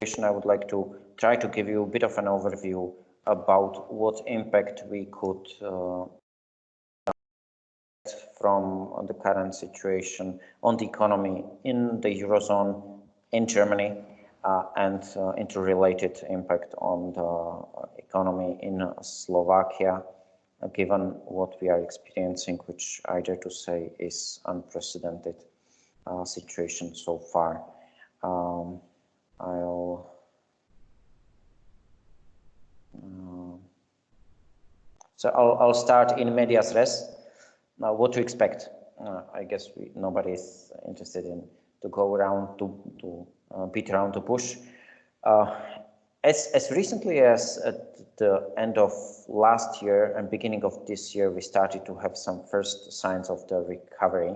I would like to try to give you a bit of an overview about what impact we could from the current situation on the economy in the Eurozone, in Germany, and interrelated impact on the economy in Slovakia, given what we are experiencing, which I dare to say is unprecedented situation so far. I'll start in medias res. Now, what to expect? I guess nobody is interested in to go around to beat around the bush. As recently as at the end of last year and beginning of this year, we started to have some first signs of the recovery.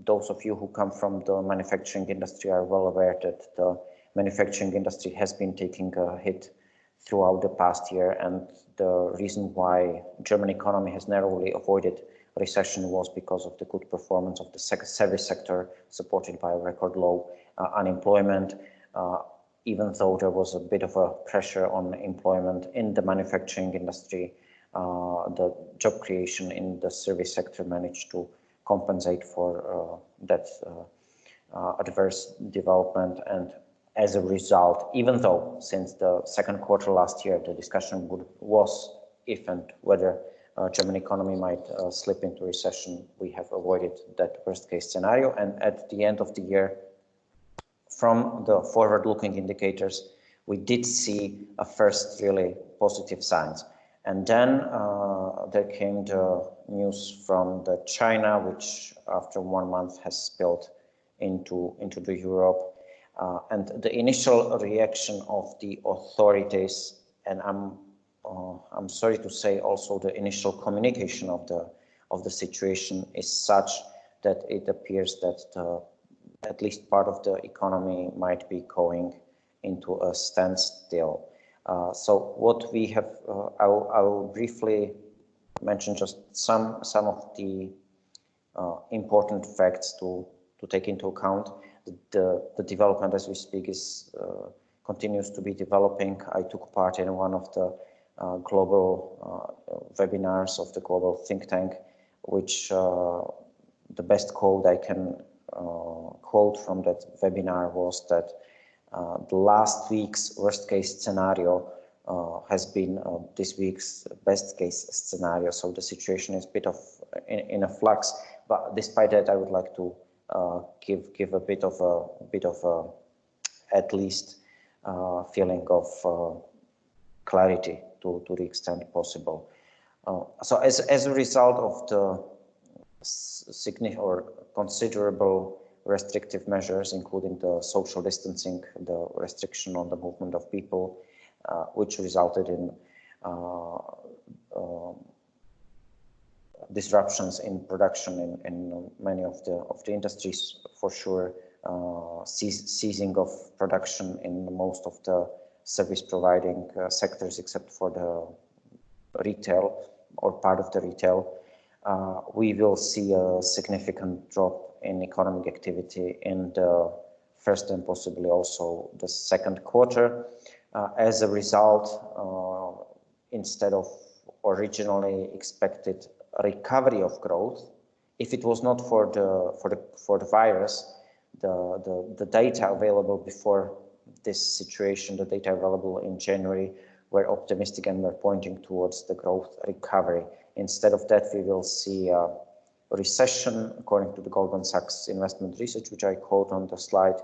Those of you who come from the manufacturing industry are well aware that the manufacturing industry has been taking a hit throughout the past year, and the reason why German economy has narrowly avoided recession was because of the good performance of the service sector, supported by record low unemployment. Even though there was a bit of a pressure on employment in the manufacturing industry, the job creation in the service sector managed to compensate for that adverse development. And as a result, even though since the second quarter last year, the discussion was if and whether German economy might slip into recession, we have avoided that worst case scenario. And at the end of the year, from the forward-looking indicators, we did see a first really positive signs. And then there came the news from the China, which after 1 month has spilled into the Europe. And the initial reaction of the authorities, and I'm sorry to say also the initial communication of the situation is such that it appears that at least part of the economy might be going into a standstill. So what we have, I'll briefly mention just some of the important facts to take into account. The development as we speak is continues to be developing. I took part in one of the global webinars of the global think tank, which the best quote I can quote from that webinar was that the last week's worst case scenario has been this week's best case scenario. So the situation is a bit of in a flux, but despite that, I would like to give a bit of a at least feeling of clarity to the extent possible. So as a result of the significant or considerable restrictive measures, including the social distancing, the restriction on the movement of people, which resulted in disruptions in production in many of the industries, for sure, ceasing of production in most of the service providing sectors, except for the retail or part of the retail. We will see a significant drop in economic activity in the first and possibly also the second quarter. As a result, instead of originally expected recovery of growth, if it was not for the virus, the data available before this situation, the data available in January, were optimistic and were pointing towards the growth recovery. Instead of that, we will see a recession. According to the Goldman Sachs investment research, which I quote on the slide,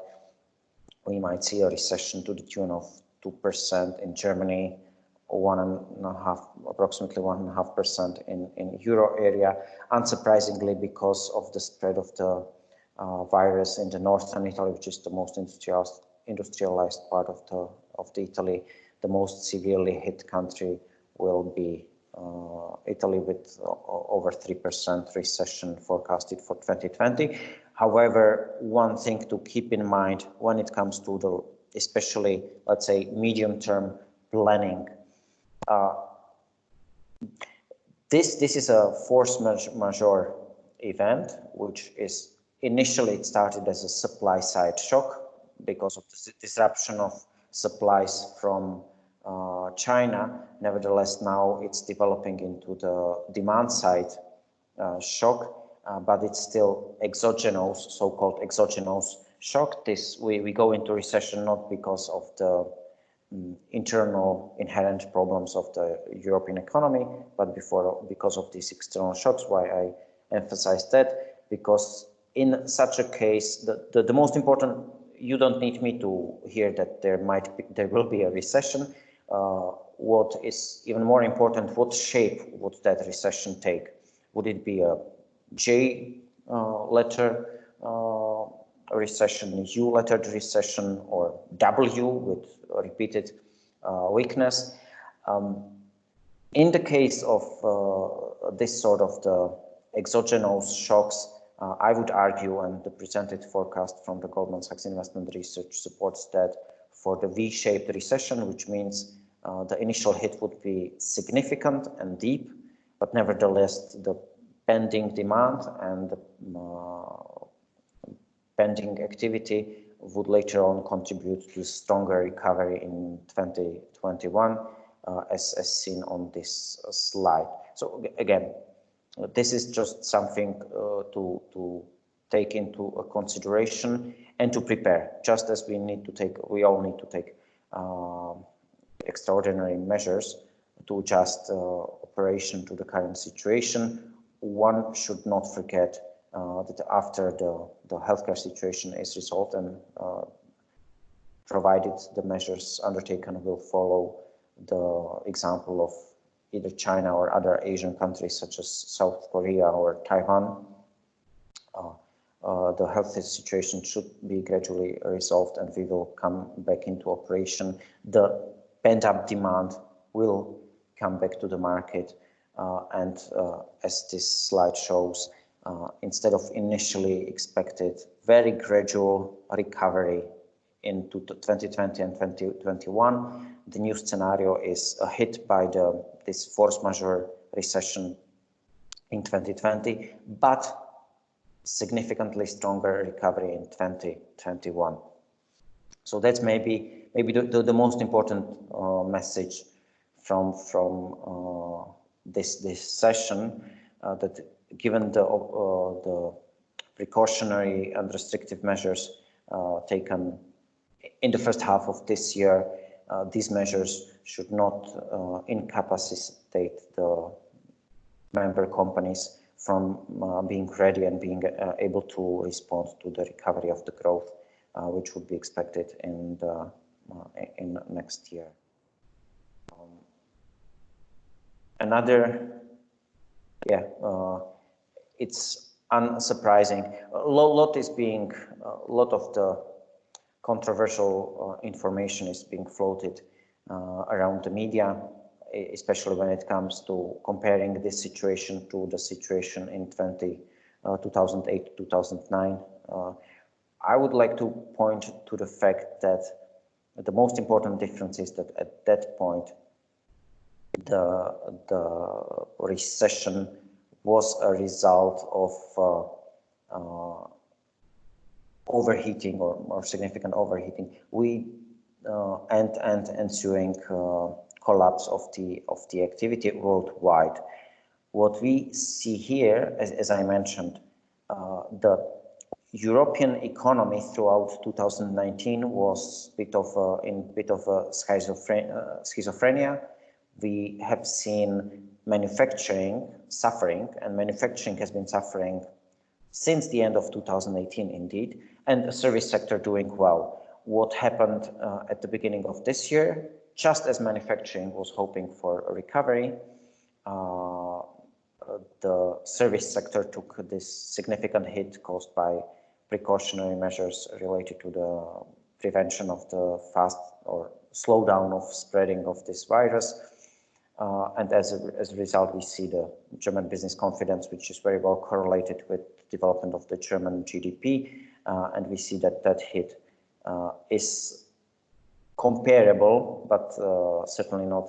we might see a recession to the tune of 2% in Germany, approximately 1.5% in Euro area. Unsurprisingly, because of the spread of the virus in the northern Italy, which is the most industrialized part of the Italy, the most severely hit country will be Italy, with over 3% recession forecasted for 2020. However, one thing to keep in mind when it comes to the, especially, let's say, medium-term planning, this is a force majeure event, which is initially it started as a supply side shock. because of the disruption of supplies from China. Nevertheless, now it's developing into the demand side shock, but it's still exogenous, so-called exogenous shock. We go into recession not because of the internal inherent problems of the European economy, but because of these external shocks. Why I emphasize that? Because in such a case, the most important, you don't need me to hear that there will be a recession. What is even more important, what shape would that recession take? Would it be a J letter recession, U lettered recession, or W with repeated weakness? In the case of this sort of the exogenous shocks, I would argue, and the presented forecast from the Goldman Sachs Investment Research supports that for the V-shaped recession, which means the initial hit would be significant and deep, but nevertheless the pending demand and the pending activity would later on contribute to stronger recovery in 2021, as seen on this slide. So again, this is just something to take into consideration and to prepare, just as we all need to take extraordinary measures to adjust operation to the current situation. One should not forget that after the healthcare situation is resolved and provided the measures undertaken will follow the example of either China or other Asian countries such as South Korea or Taiwan, the health situation should be gradually resolved and we will come back into operation. The pent-up demand will come back to the market, and as this slide shows, instead of initially expected very gradual recovery into 2020 and 2021, the new scenario is hit by this force majeure recession in 2020, but significantly stronger recovery in 2021. So that's maybe the most important message from this session, that given the precautionary and restrictive measures taken in the first half of this year, these measures should not incapacitate the member companies from being ready and being able to respond to the recovery of the growth, which would be expected in next year. It's unsurprising. A lot of the controversial information is being floated around the media, especially when it comes to comparing this situation to the situation in 2008-2009. I would like to point to the fact that the most important difference is that at that point, the recession was a result of overheating or significant overheating, and ensuing collapse of the activity worldwide. What we see here, as I mentioned, the European economy throughout 2019 was in a bit of a schizophrenia. We have seen manufacturing suffering, and manufacturing has been suffering since the end of 2018 indeed, and the service sector doing well. What happened at the beginning of this year, just as manufacturing was hoping for a recovery, the service sector took this significant hit caused by precautionary measures related to the prevention of the fast or slowdown of spreading of this virus. And as a result, we see the German business confidence, which is very well correlated with development of the German GDP. And we see that hit is comparable, but certainly not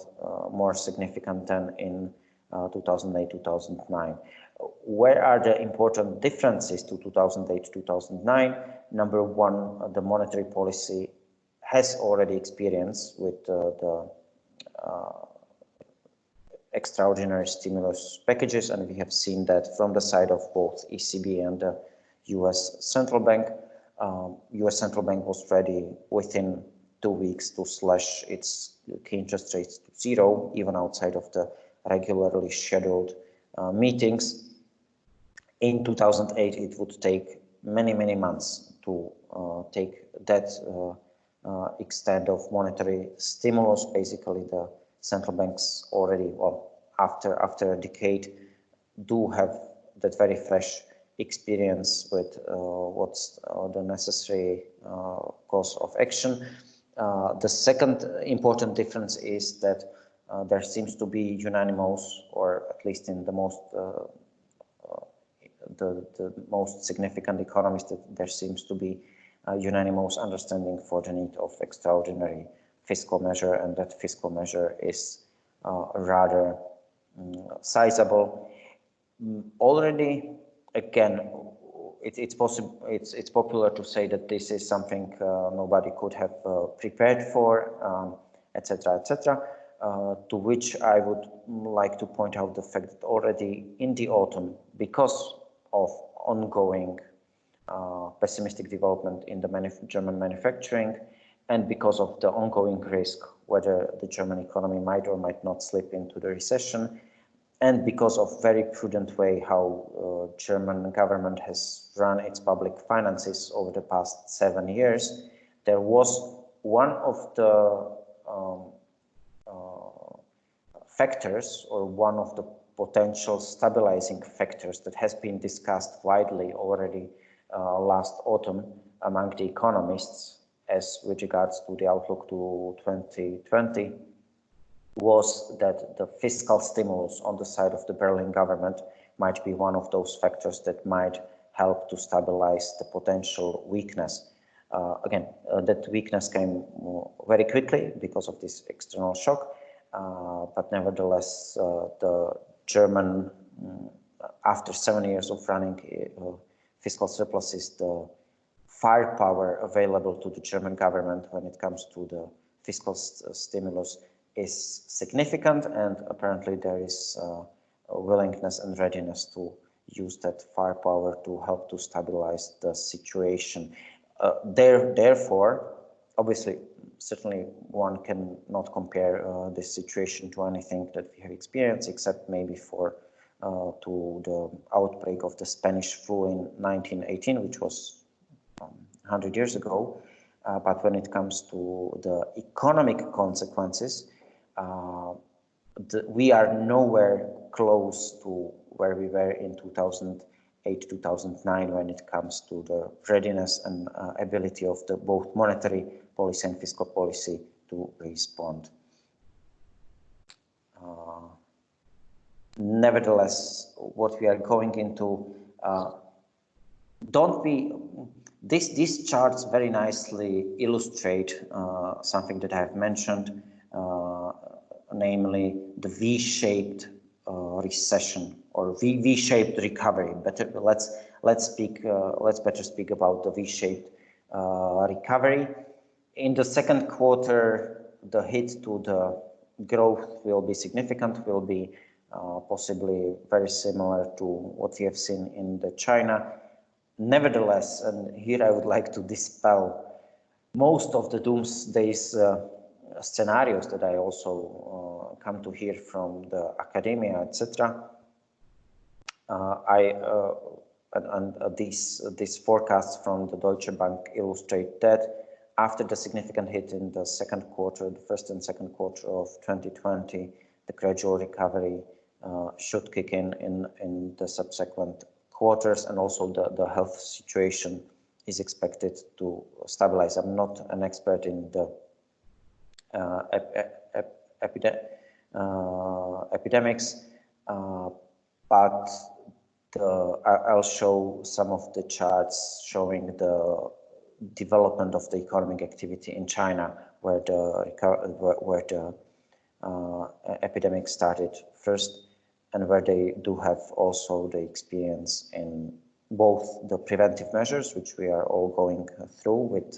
more significant than in 2008-2009. Where are the important differences to 2008-2009? Number one, the monetary policy has already experience with the extraordinary stimulus packages, and we have seen that from the side of both ECB and the US Central Bank. US Central Bank was ready within 2 weeks to slash its key interest rates to zero, even outside of the regularly scheduled meetings. In 2008, it would take many months to take that extent of monetary stimulus. Basically, the central banks already, well, after a decade, do have that very fresh experience with what's the necessary course of action. The second important difference is that there seems to be unanimous, or at least in the most significant economists, that there seems to be unanimous understanding for the need of extraordinary fiscal measure, and that fiscal measure is rather sizable. Already, again, it's possible. It's popular to say that this is something nobody could have prepared for, etc., etc. To which I would like to point out the fact that already in the autumn, because of ongoing pessimistic development in the German manufacturing, and because of the ongoing risk whether the German economy might or might not slip into the recession, and because of very prudent way how German government has run its public finances over the past 7 years, there was one of the factors, or one of the potential stabilizing factors that has been discussed widely already last autumn among the economists as with regards to the outlook to 2020, was that the fiscal stimulus on the side of the Berlin government might be one of those factors that might help to stabilize the potential weakness. That weakness came very quickly because of this external shock, but nevertheless, the German, after 7 years of running fiscal surpluses, the firepower available to the German government when it comes to the fiscal stimulus is significant, and apparently there is a willingness and readiness to use that firepower to help to stabilize the situation. Therefore, obviously, certainly one can not compare this situation to anything that we have experienced, except maybe to the outbreak of the Spanish flu in 1918, which was 100 years ago. But when it comes to the economic consequences, we are nowhere close to where we were in 2008, 2009 when it comes to the readiness and ability of the both monetary policy and fiscal policy to respond. Nevertheless, what we are going into, these charts very nicely illustrate something that I have mentioned, namely the V-shaped recession or V-shaped recovery. Let's better speak about the V-shaped recovery. In the second quarter, the hit to the growth will be significant, will be possibly very similar to what we have seen in the China. Nevertheless, and here I would like to dispel most of the doomsday scenarios that I also come to hear from the academia, etc. These forecasts from the Deutsche Bank illustrate that after the significant hit in the second quarter, the first and second quarter of 2020, the gradual recovery should kick in the subsequent quarters, and also the health situation is expected to stabilize. I'm not an expert in the epidemics, but I'll show some of the charts showing the development of the economic activity in China, where the epidemic started first. and where they do have also the experience in both the preventive measures, which we are all going through with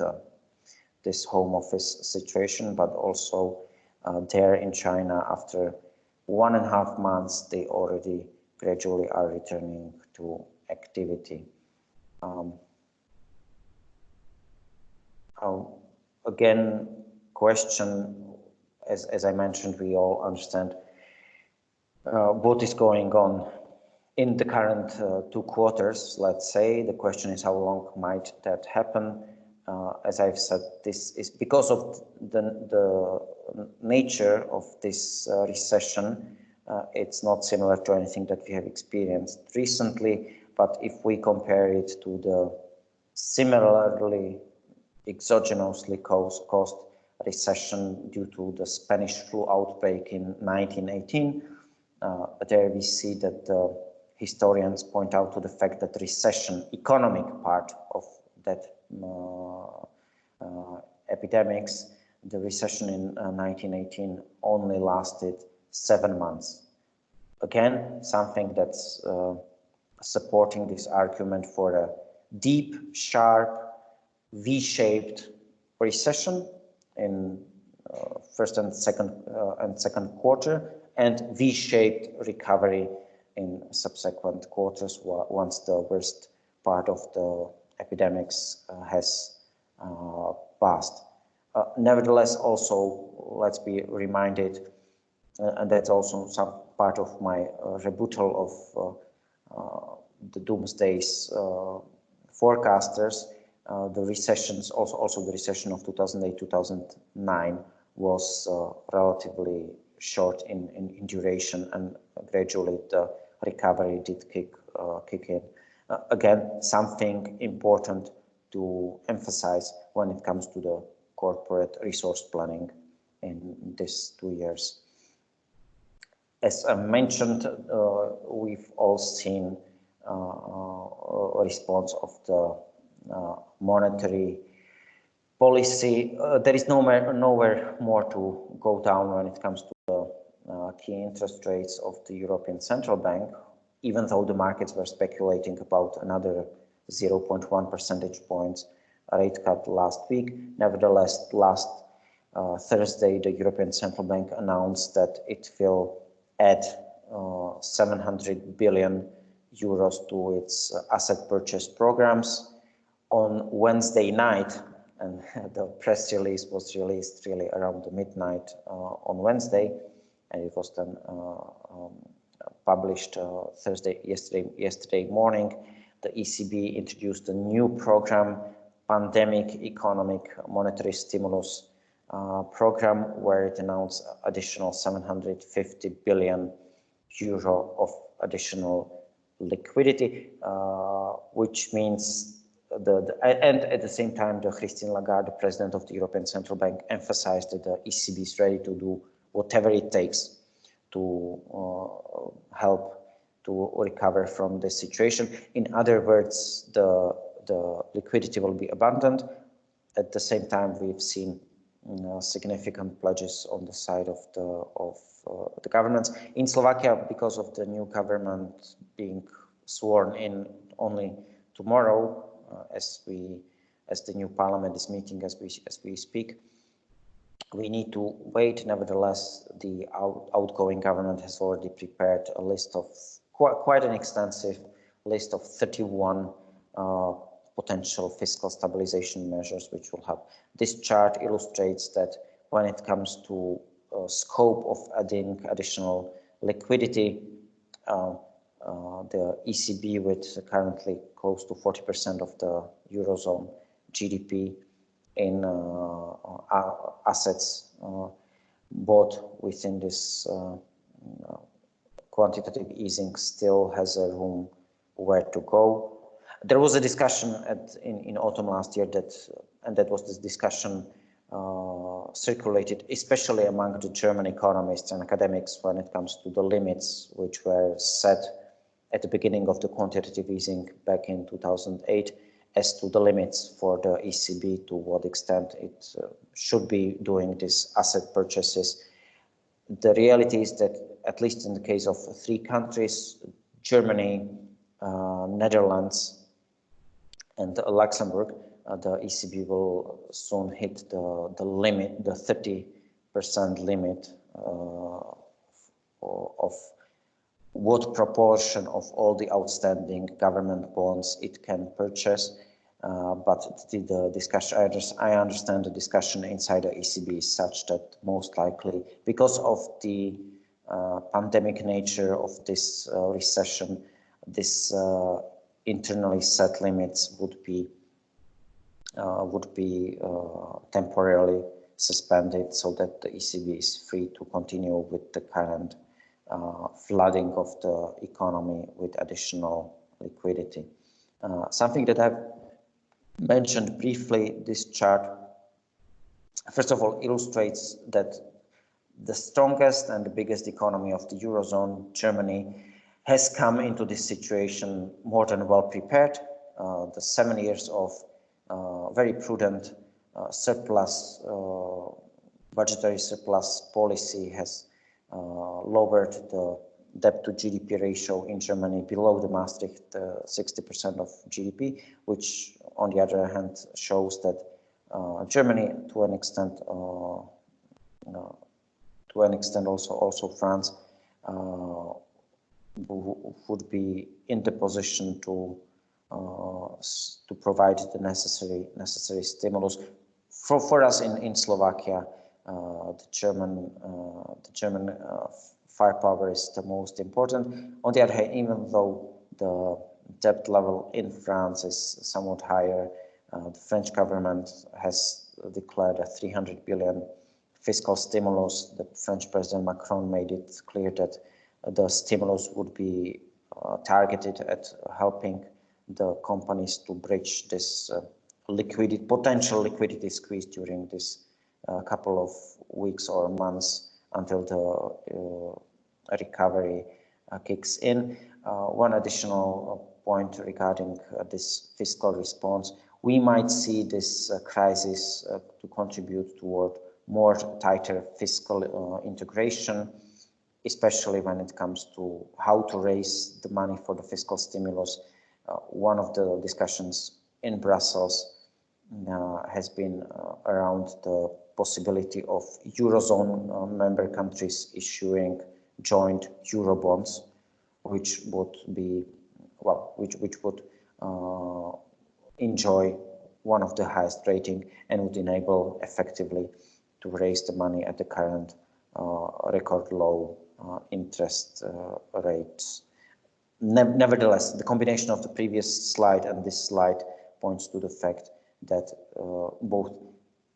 this home office situation, but also there in China, after 1.5 months, they already gradually are returning to activity. Again, question, as I mentioned, we all understand what is going on in the current 2 quarters, let's say. The question is, how long might that happen? As I've said, this is because of the nature of this recession. It's not similar to anything that we have experienced recently, but if we compare it to the similarly exogenously caused recession due to the Spanish flu outbreak in 1918, there we see that the historians point out to the fact that the recession, economic part of that epidemics, the recession in 1918 only lasted 7 months. Again, something that's supporting this argument for a deep, sharp, V-shaped recession in first and second quarter, and V-shaped recovery in subsequent quarters once the worst part of the epidemics has passed. Nevertheless, also let's be reminded, and that's also some part of my rebuttal of the doomsday's forecasters. The recessions, also the recession of 2008-2009 was relatively short in duration, and gradually the recovery did kick in. Again, something important to emphasize when it comes to the corporate resource planning in these 2 years. As I mentioned, we've all seen a response of the monetary policy. There is nowhere more to go down when it comes to the key interest rates of the European Central Bank, even though the markets were speculating about another 0.1 percentage points rate cut last week. Nevertheless, last Thursday, the European Central Bank announced that it will add 700 billion euros to its asset purchase programs. On Wednesday night, and the press release was released really around the midnight on Wednesday, and it was then published yesterday morning. The ECB introduced a new program, Pandemic Economic Monetary Stimulus program, where it announced additional 750 billion euro of additional liquidity, which means and at the same time, Christine Lagarde, the president of the European Central Bank, emphasized that the ECB is ready to do whatever it takes to help to recover from the situation. In other words, the liquidity will be abundant. At the same time, we've seen significant pledges on the side of the governments. In Slovakia, because of the new government being sworn in only tomorrow, as the new parliament is meeting as we speak, we need to wait. Nevertheless, the outgoing government has already prepared a list of quite an extensive list of 31 potential fiscal stabilization measures which will help. This chart illustrates that when it comes to scope of adding additional liquidity, the ECB, with currently close to 40% of the Eurozone GDP in assets bought within this quantitative easing, still has a room where to go. There was a discussion in autumn last year that was this discussion circulated, especially among the German economists and academics, when it comes to the limits which were set at the beginning of the quantitative easing back in 2008, as to the limits for the ECB, to what extent it should be doing these asset purchases. The reality is that at least in the case of three countries, Germany, Netherlands, and Luxembourg, the ECB will soon hit the limit, the 30% limit of what proportion of all the outstanding government bonds it can purchase. But the discussion, I understand the discussion inside the ECB is such that most likely, because of the pandemic nature of this recession, this internally set limits would be temporarily suspended, so that the ECB is free to continue with the current flooding of the economy with additional liquidity. Something that I've mentioned briefly, this chart, first of all, illustrates that the strongest and the biggest economy of the Eurozone, Germany, has come into this situation more than well prepared. The 7 years of very prudent surplus, budgetary surplus policy has lowered the debt to GDP ratio in Germany below the Maastricht 60% of GDP, which on the other hand shows that Germany, to an extent also France, would be in the position to provide the necessary stimulus. For us in Slovakia, the German firepower is the most important. On the other hand, even though the debt level in France is somewhat higher, the French government has declared a 300 billion fiscal stimulus. The French President Macron made it clear that the stimulus would be targeted at helping the companies to bridge this potential liquidity squeeze during this couple of weeks or months until the recovery kicks in. One additional point regarding this fiscal response: we might see this crisis to contribute toward more tighter fiscal integration, especially when it comes to how to raise the money for the fiscal stimulus. One of the discussions in Brussels has been around the possibility of Eurozone member countries issuing joint Eurobonds, which would be, which would enjoy one of the highest rating and would enable effectively to raise the money at the current record low interest rates. Nevertheless, the combination of the previous slide and this slide points to the fact that both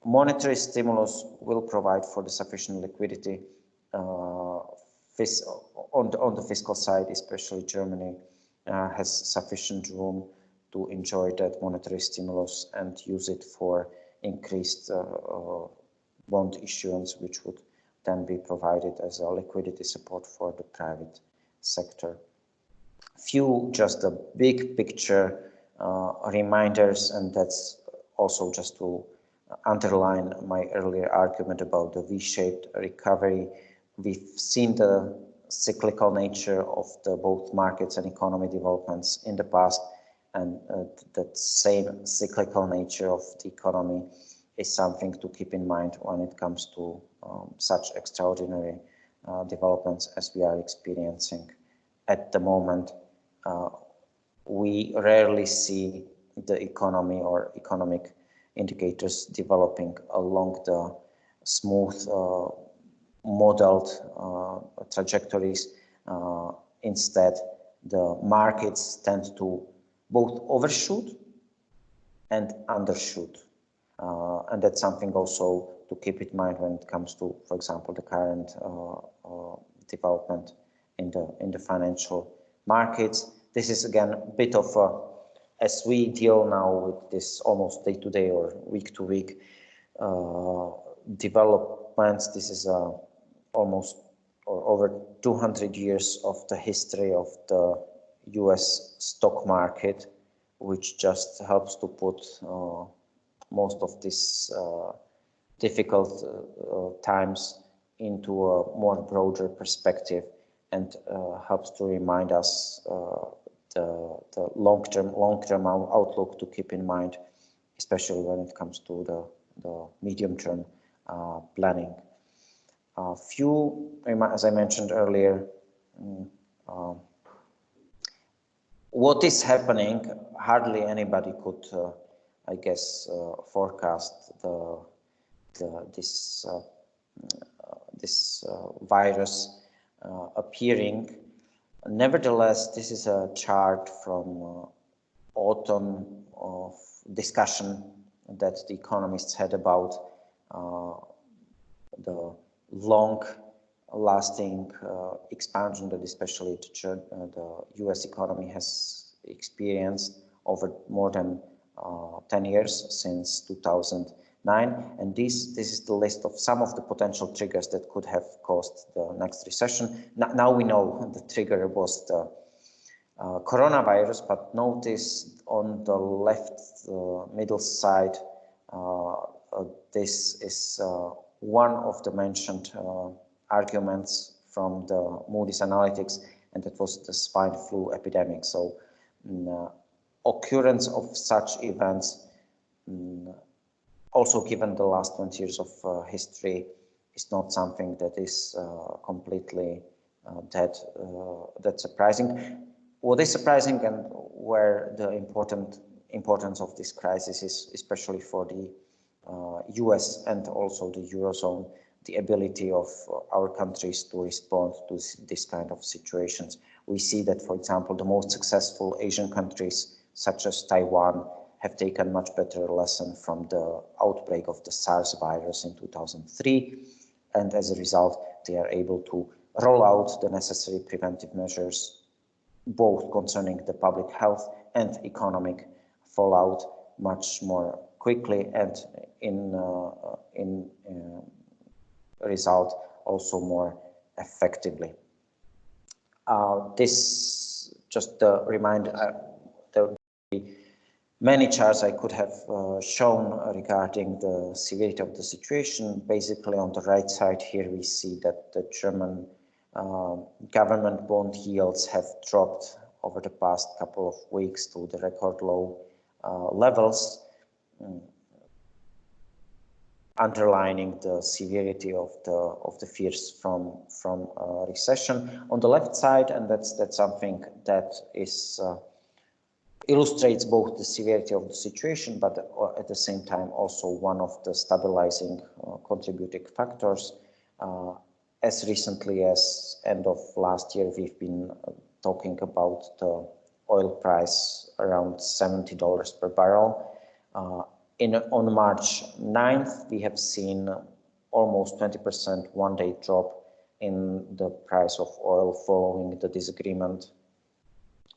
monetary stimulus will provide for the sufficient liquidity on the fiscal side, especially Germany has sufficient room to enjoy that monetary stimulus and use it for increased bond issuance, which would then be provided as a liquidity support for the private sector. Just a big picture reminders, and that's also just to underline my earlier argument about the V-shaped recovery. We've seen the cyclical nature of the both markets and economy developments in the past, and that same cyclical nature of the economy is something to keep in mind when it comes to such extraordinary developments as we are experiencing at the moment. We rarely see the economy or economic indicators developing along the smooth modeled trajectories. Instead, the markets tend to both overshoot and undershoot. And that's something also to keep in mind when it comes to, for example, the current development in the financial markets. This is again a bit of as we deal now with this almost day-to-day or week-to-week developments. This is almost or over 200 years of the history of the US stock market, which just helps to put most of these difficult times into a more broader perspective. and helps to remind us the long-term outlook to keep in mind, especially when it comes to the medium-term planning. As I mentioned earlier, what is happening, hardly anybody could, I guess, forecast this virus appearing. Nevertheless, this is a chart from autumn of discussion that the economists had about the long-lasting expansion that especially the US economy has experienced over more than 10 years since 2009. And this is the list of some of the potential triggers that could have caused the next recession. Now we know the trigger was the coronavirus, but notice on the left middle side, this is one of the mentioned arguments from the Moody's Analytics, and that was the swine flu epidemic. So occurrence of such events, also given the last 20 years of history, is not something that is completely that surprising. What is surprising, and where the importance of this crisis is, especially for the US and also the Eurozone, the ability of our countries to respond to this kind of situations. We see that, for example, the most successful Asian countries, such as Taiwan, have taken much better lesson from the outbreak of the SARS virus in 2003. And as a result, they are able to roll out the necessary preventive measures, both concerning the public health and economic fallout, much more quickly, and in result also more effectively. This just remind there will be many charts I could have shown regarding the severity of the situation. Basically, on the right side here, we see that the German government bond yields have dropped over the past couple of weeks to the record low levels, underlining the severity of the fears from recession. On the left side, and that's something that is illustrates both the severity of the situation, but at the same time also one of the stabilizing contributing factors. As recently as end of last year, we've been talking about the oil price around $70 per barrel. On March 9th, we have seen almost 20% one-day drop in the price of oil following the disagreement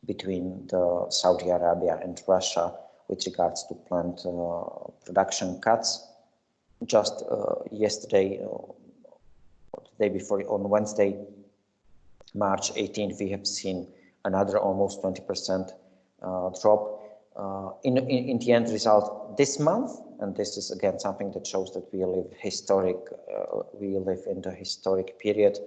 between Saudi Arabia and Russia with regards to planned production cuts. Just yesterday, the day before, on Wednesday, March 18th, we have seen another almost 20% drop. In the end result this month, and this is again something that shows that we live in the historic period.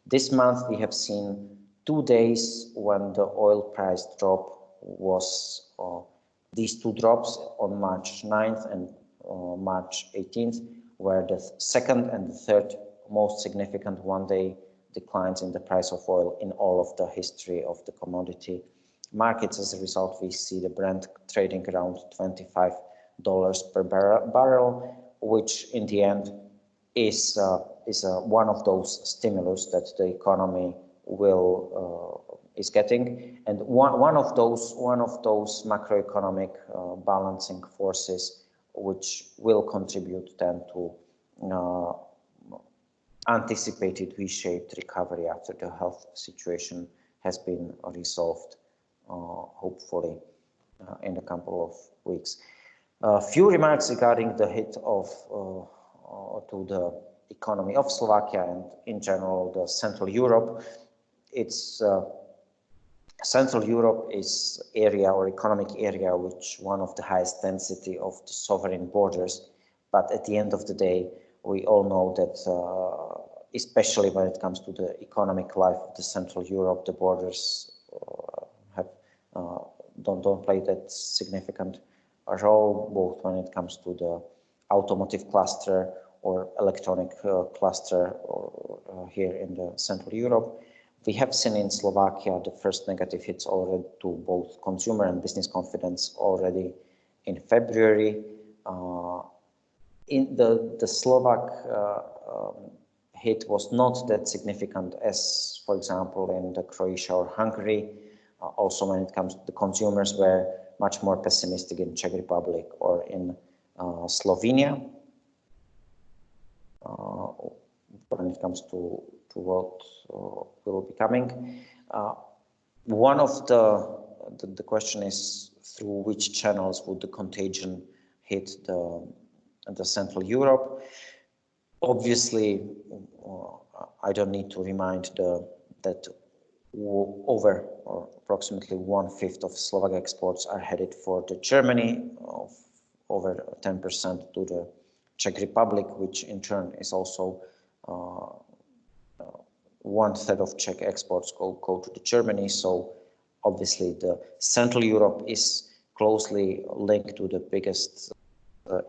This month we have seen 2 days when the oil price drop was these two drops on March 9th and March 18th, were the second and the third most significant one-day declines in the price of oil in all of the history of the commodity markets. As a result, we see the Brent trading around $25 per barrel, which in the end is one of those stimulus that the economy is getting, and one of those macroeconomic balancing forces which will contribute then to anticipated V-shaped recovery after the health situation has been resolved, hopefully in a couple of weeks. A few remarks regarding the hit to the economy of Slovakia and in general the Central Europe. Central Europe is area or economic area which one of the highest density of the sovereign borders, but at the end of the day we all know that especially when it comes to the economic life of the Central Europe. The borders don't play that significant role, both when it comes to the automotive cluster or electronic cluster or here in the Central Europe. We have seen in Slovakia the first negative hits already to both consumer and business confidence already in February. In the Slovak hit was not that significant as, for example, in the Croatia or Hungary. Also, when it comes to the consumers, were much more pessimistic in Czech Republic or in Slovenia. When it comes to what will be coming, one of the question is through which channels would the contagion hit the Central Europe. Obviously, I don't need to remind that over or approximately 1/5 of Slovak exports are headed for the Germany, of over 10% to the Czech Republic, which in turn is also 1/3 of Czech exports go to the Germany. So obviously the Central Europe is closely linked to the biggest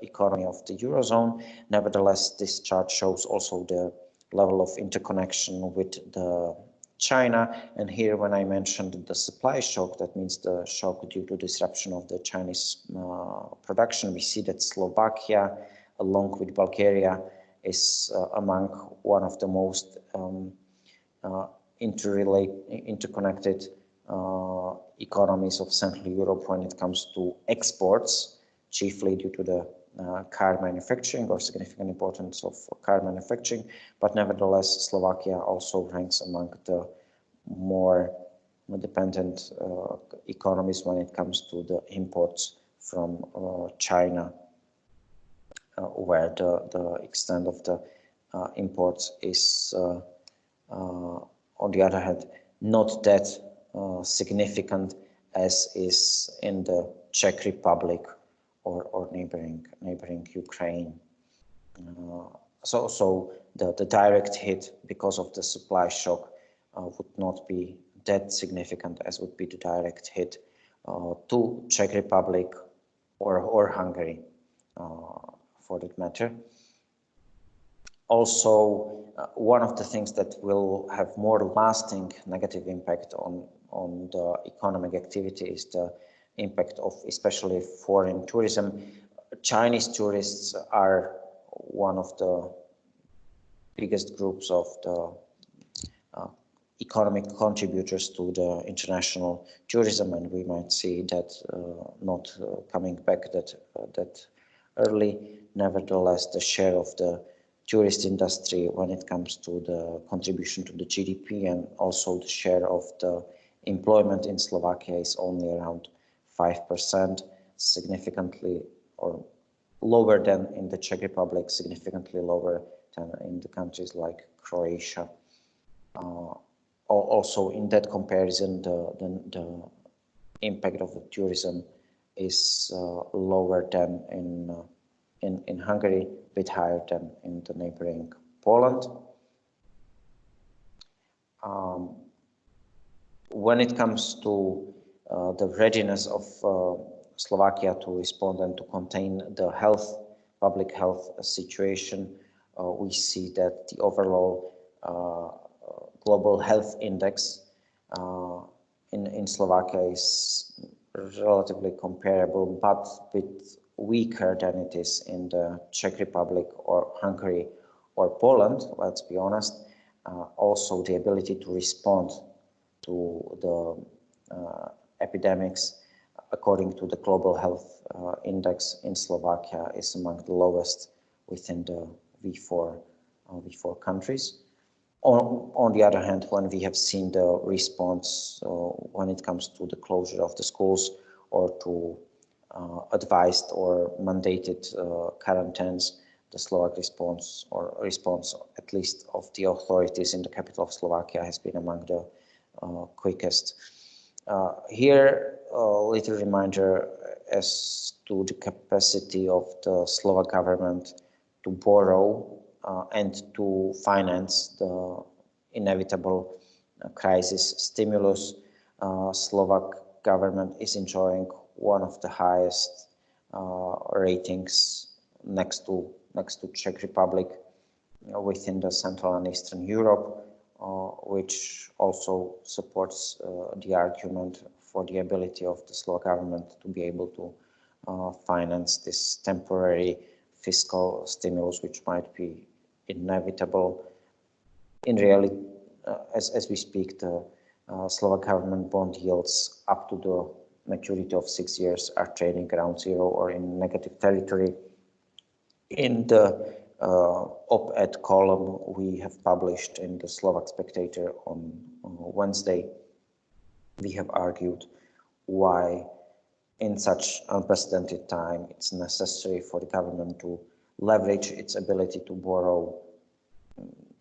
economy of the Eurozone. Nevertheless, this chart shows also the level of interconnection with the China. And here, when I mentioned the supply shock, that means the shock due to disruption of the Chinese production, we see that Slovakia, along with Bulgaria, is among one of the most interconnected economies of Central Europe when it comes to exports, chiefly due to the car manufacturing or significant importance of car manufacturing. But nevertheless, Slovakia also ranks among the more dependent economies when it comes to the imports from China, where the extent of the imports is, on the other hand, not that significant as is in the Czech Republic or neighboring Ukraine. So the direct hit because of the supply shock would not be that significant as would be the direct hit to Czech Republic or Hungary, for that matter. Also, one of the things that will have more lasting negative impact on the economic activity is the impact of especially foreign tourism. Chinese tourists are one of the biggest groups of the economic contributors to the international tourism, and we might see that not coming back that early. Nevertheless, the share of the tourist industry when it comes to the contribution to the GDP and also the share of the employment in Slovakia is only around 5%, significantly or lower than in the Czech Republic, significantly lower than in the countries like Croatia. Also, in that comparison, the impact of the tourism is lower than in Hungary, a bit higher than in the neighboring Poland. When it comes to the readiness of Slovakia to respond and to contain the public health situation, we see that the overall global health index in Slovakia is relatively comparable, but a bit weaker than it is in the Czech Republic or Hungary or Poland, let's be honest. Also, the ability to respond to the epidemics, according to the global health index in Slovakia, is among the lowest within the V4 countries. On the other hand, when we have seen the response when it comes to the closure of the schools or to advised or mandated quarantines, the Slovak response at least of the authorities in the capital of Slovakia has been among the quickest. Here, a little reminder as to the capacity of the Slovak government to borrow and to finance the inevitable crisis stimulus. Slovak government is enjoying one of the highest ratings next to Czech Republic within the Central and Eastern Europe, which also supports the argument for the ability of the Slovak government to be able to finance this temporary fiscal stimulus, which might be inevitable. In reality, as we speak, the Slovak government bond yields up to the maturity of 6 years are trading around zero or in negative territory. In the op-ed column we have published in the Slovak Spectator on Wednesday, we have argued why in such unprecedented time it's necessary for the government to leverage its ability to borrow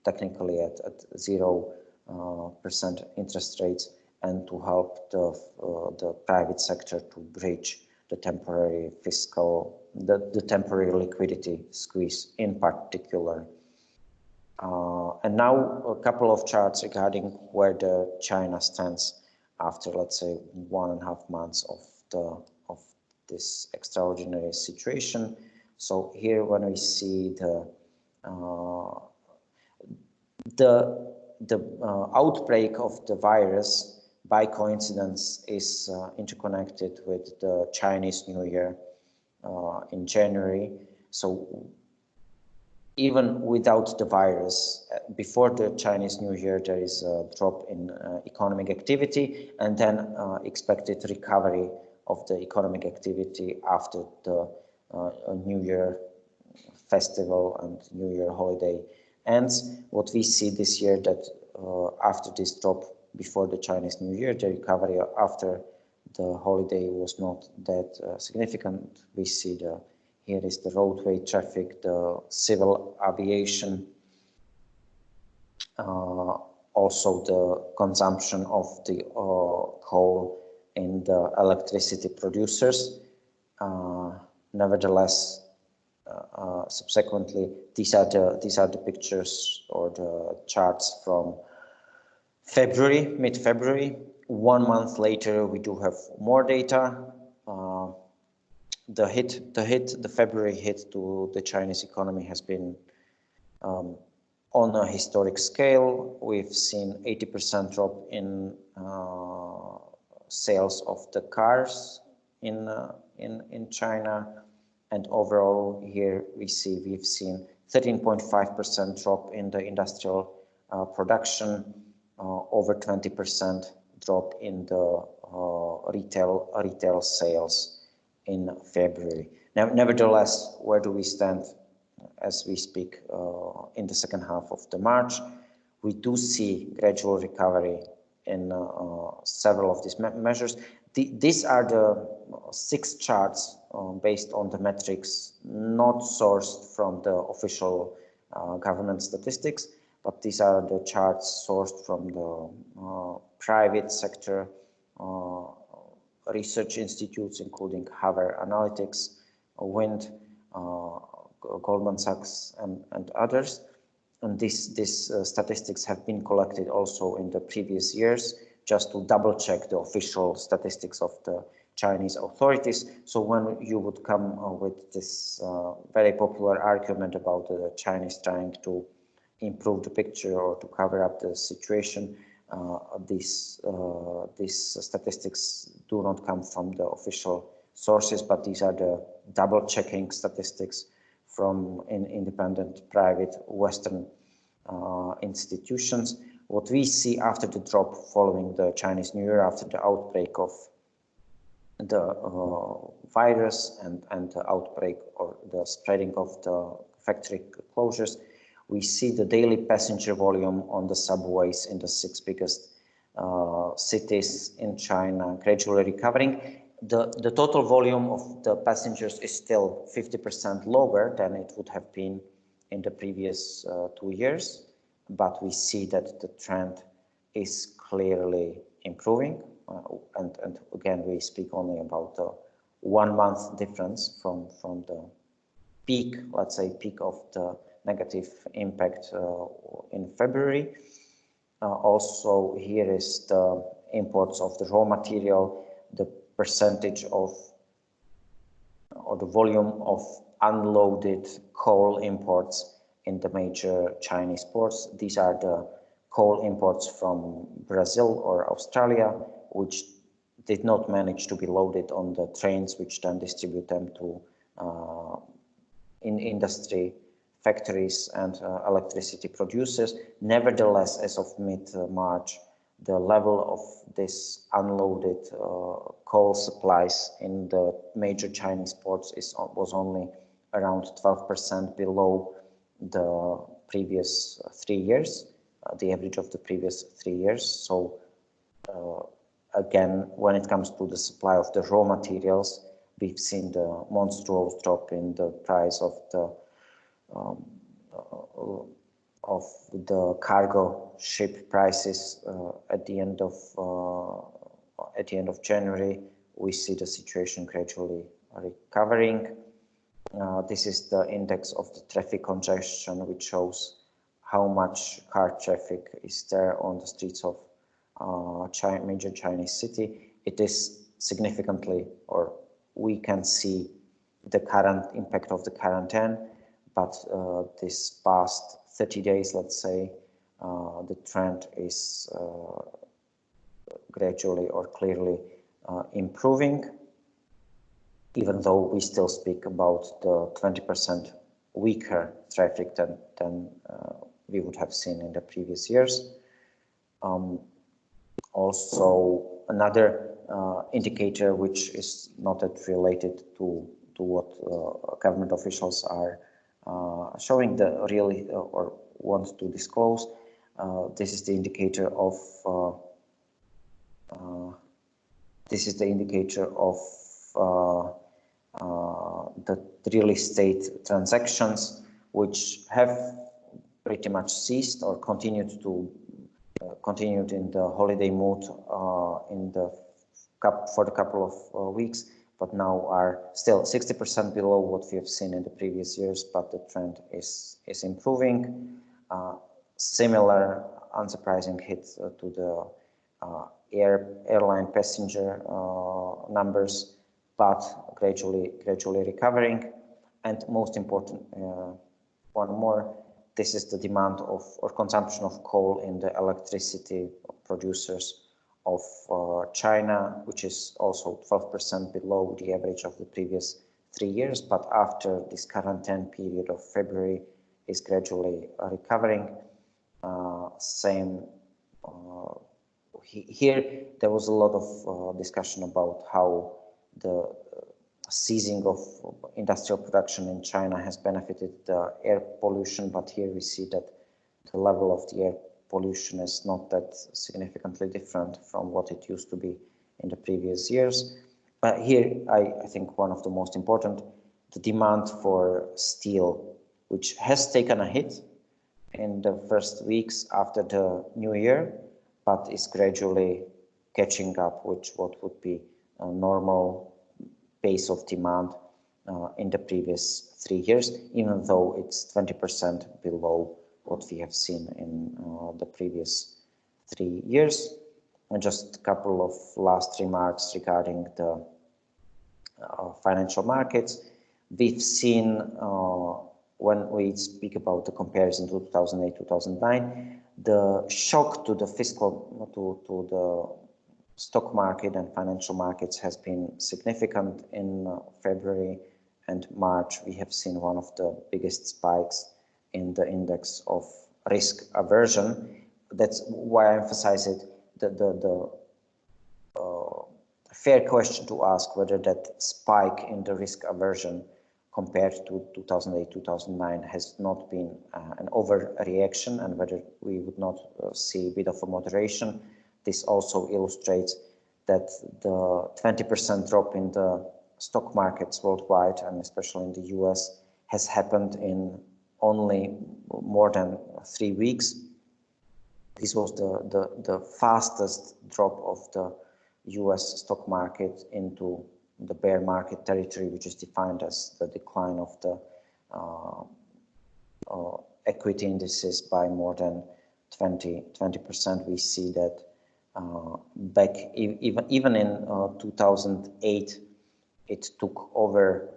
technically at 0% interest rates and to help the private sector to bridge the temporary fiscal, the temporary liquidity squeeze in particular. And now a couple of charts regarding where the China stands after, let's say, 1.5 months of this extraordinary situation. So here, when we see the outbreak of the virus, by coincidence, is interconnected with the Chinese New Year in January. So even without the virus, before the Chinese New Year, there is a drop in economic activity, and then expected recovery of the economic activity after the New Year festival and New Year holiday ends. What we see this year, that after this drop before the Chinese New Year, the recovery after the holiday was not that significant. We see here is the roadway traffic, the civil aviation, also the consumption of the coal in the electricity producers. Nevertheless, subsequently, these are the pictures or the charts from February, mid-February. 1 month later, we do have more data. The February hit to the Chinese economy has been on a historic scale. We've seen 80% drop in sales of the cars in China, and overall here we've seen 13.5% drop in the industrial production, over 20% drop in the retail sales in February. Now, nevertheless, where do we stand as we speak in the second half of the March? We do see gradual recovery in several of these measures. These are the 6 charts based on the metrics not sourced from the official government statistics, but these are the charts sourced from the private sector research institutes, including Haver Analytics, Wind, Goldman Sachs, and others. And these statistics have been collected also in the previous years, just to double check the official statistics of the Chinese authorities. So when you would come with this very popular argument about the Chinese trying to improve the picture or to cover up the situation, these statistics do not come from the official sources, but these are the double-checking statistics from independent private Western institutions. What we see after the drop following the Chinese New Year, after the outbreak of the virus and the outbreak or the spreading of the factory closures, we see the daily passenger volume on the subways in the 6 biggest cities in China gradually recovering. The total volume of the passengers is still 50% lower than it would have been in the previous 2 years, but we see that the trend is clearly improving. And again, we speak only about the 1 month difference from the peak, let's say peak of the negative impact in February. Also, here is the imports of the raw material, the percentage of or the volume of unloaded coal imports in the major Chinese ports. These are the coal imports from Brazil or Australia, which did not manage to be loaded on the trains, which then distribute them to in industry, factories, and electricity producers. Nevertheless, as of mid-March, the level of this unloaded coal supplies in the major Chinese ports was only around 12% below the previous 3 years, the average of the previous 3 years. So again, when it comes to the supply of the raw materials, we've seen the monstrous drop in the price of the cargo ship prices at the end of January. We see the situation gradually recovering. This is the index of the traffic congestion, which shows how much car traffic is there on the streets of major Chinese city. It is significantly, or we can see the current impact of the quarantine, but this past 30 days, let's say, the trend is gradually or clearly improving, even though we still speak about the 20% weaker traffic than we would have seen in the previous years. Also, another indicator which is not that related to what government officials are showing the really or want to disclose. This is the indicator of the real estate transactions, which have pretty much ceased or continued in the holiday mood for the couple of weeks, but now are still 60% below what we have seen in the previous years, but the trend is improving. Similar unsurprising hit to the airline passenger numbers, but gradually recovering. And most important, one more, this is the demand of or consumption of coal in the electricity producers of China, which is also 12% below the average of the previous 3 years, but after this quarantine period of February is gradually recovering. Here there was a lot of discussion about how the ceasing of industrial production in China has benefited the air pollution, but here we see that the level of the air pollution is not that significantly different from what it used to be in the previous years. But here, I think one of the most important, the demand for steel, which has taken a hit in the first weeks after the new year, but is gradually catching up with what would be a normal pace of demand in the previous 3 years, even though it's 20% below what we have seen in the previous 3 years. And just a couple of last remarks regarding the financial markets. We've seen, when we speak about the comparison to 2008-2009, the shock to the to the stock market and financial markets has been significant. In February and March, we have seen one of the biggest spikes in the index of risk aversion. That's why I emphasize it. The fair question to ask whether that spike in the risk aversion compared to 2008-2009 has not been an overreaction, and whether we would not see a bit of a moderation. This also illustrates that the 20% drop in the stock markets worldwide, and especially in the US, has happened in only more than 3 weeks. This was the fastest drop of the US stock market into the bear market territory, which is defined as the decline of the equity indices by more than 20%. We see that back even in 2008, it took over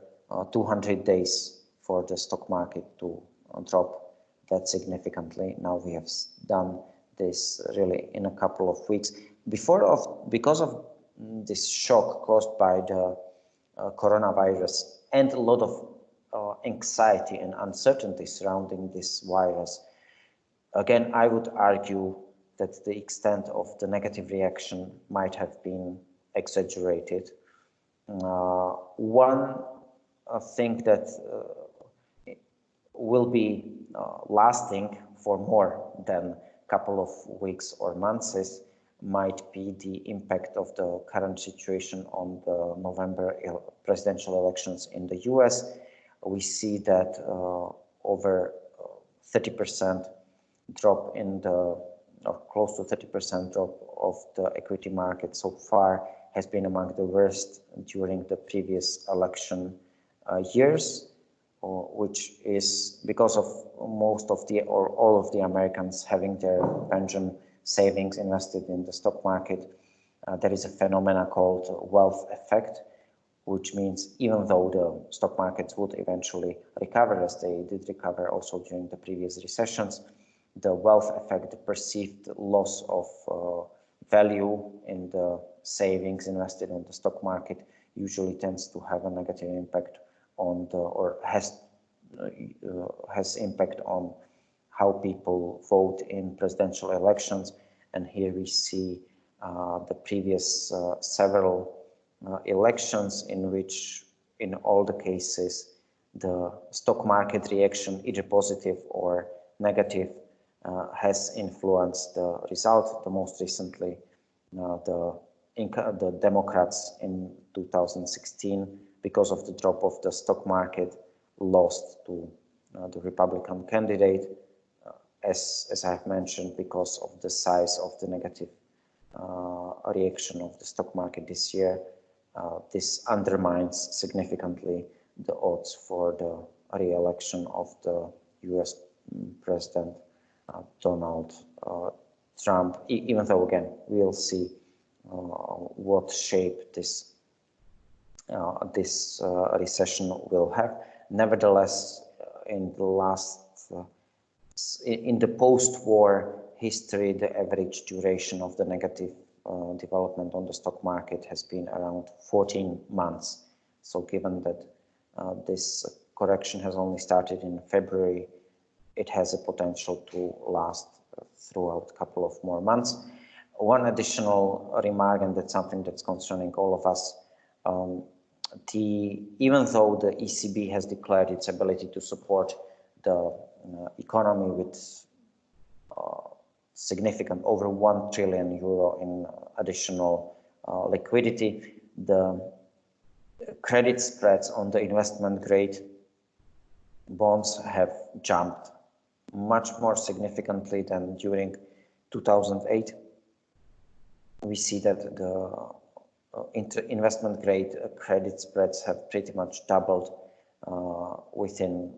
200 days for the stock market to drop that significantly. Now we have done this really in a couple of weeks. Because of this shock caused by the coronavirus and a lot of anxiety and uncertainty surrounding this virus, again, I would argue that the extent of the negative reaction might have been exaggerated. One thing that will be lasting for more than a couple of weeks or months might be the impact of the current situation on the November presidential elections in the US. We see that over 30% drop in the, or close to 30% drop of the equity market so far has been among the worst during the previous election years, which is because of most of the, or all of the Americans having their pension savings invested in the stock market. There is a phenomena called wealth effect, which means even though the stock markets would eventually recover, as they did recover also during the previous recessions, the wealth effect, the perceived loss of value in the savings invested in the stock market, usually tends to have a negative impact on the, or has impact on how people vote in presidential elections. And here we see the previous several elections in which, in all the cases, the stock market reaction, either positive or negative, has influenced the result. The most recently, the Democrats in 2016, because of the drop of the stock market, lost to the Republican candidate. As I have mentioned, because of the size of the negative reaction of the stock market this year, this undermines significantly the odds for the re-election of the US President Donald Trump, even though, again, we'll see what shape this recession will have. Nevertheless, in the last, in the post-war history, the average duration of the negative development on the stock market has been around 14 months. So given that this correction has only started in February, it has a potential to last throughout a couple of more months. One additional remark, and that's something that's concerning all of us, even though the ECB has declared its ability to support the economy with significant over 1 trillion euro in additional liquidity, the credit spreads on the investment grade bonds have jumped much more significantly than during 2008. We see that the investment grade credit spreads have pretty much doubled within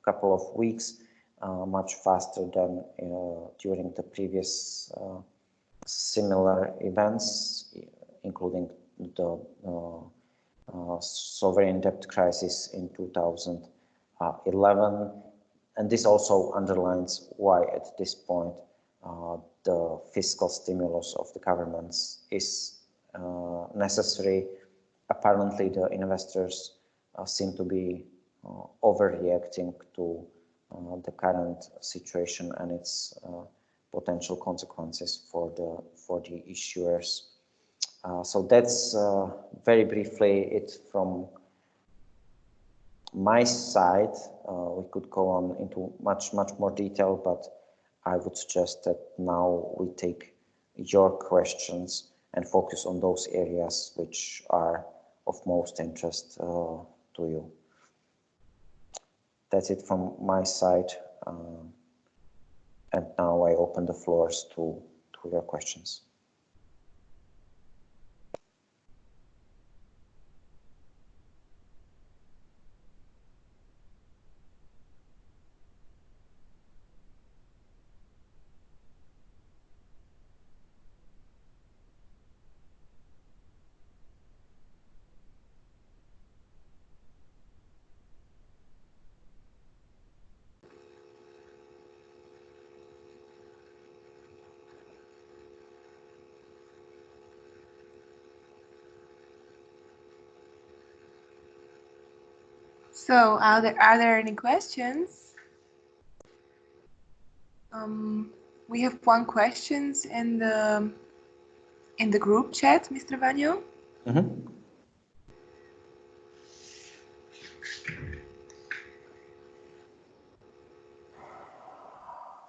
couple of weeks, much faster than during the previous similar events, including the sovereign debt crisis in 2011. And this also underlines why at this point the fiscal stimulus of the governments is necessary. Apparently, the investors seem to be overreacting to the current situation and its potential consequences for the issuers. So that's very briefly it from my side. We could go on into much more detail, but I would suggest that now we take your questions and focus on those areas which are of most interest to you. That's it from my side. And now I open the floors to your questions. So, are there any questions? We have one question in the group chat, Mr. Vano. Mm-hmm.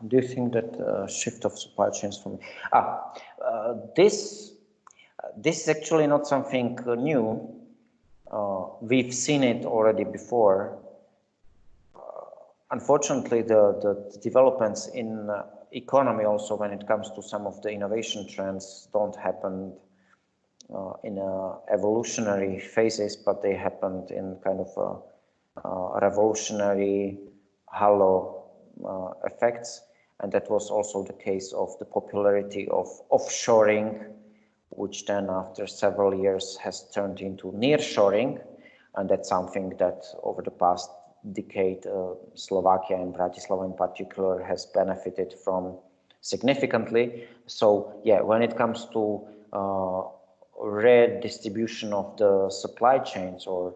Do you think that shift of supply chains from this is actually not something new. We've seen it already before. Unfortunately, the developments in economy also when it comes to some of the innovation trends don't happen in evolutionary phases, but they happened in kind of revolutionary halo effects. And that was also the case of the popularity of offshoring, which then after several years has turned into nearshoring. And that's something that over the past decade, Slovakia and Bratislava in particular has benefited from significantly. So yeah, when it comes to redistribution of the supply chains or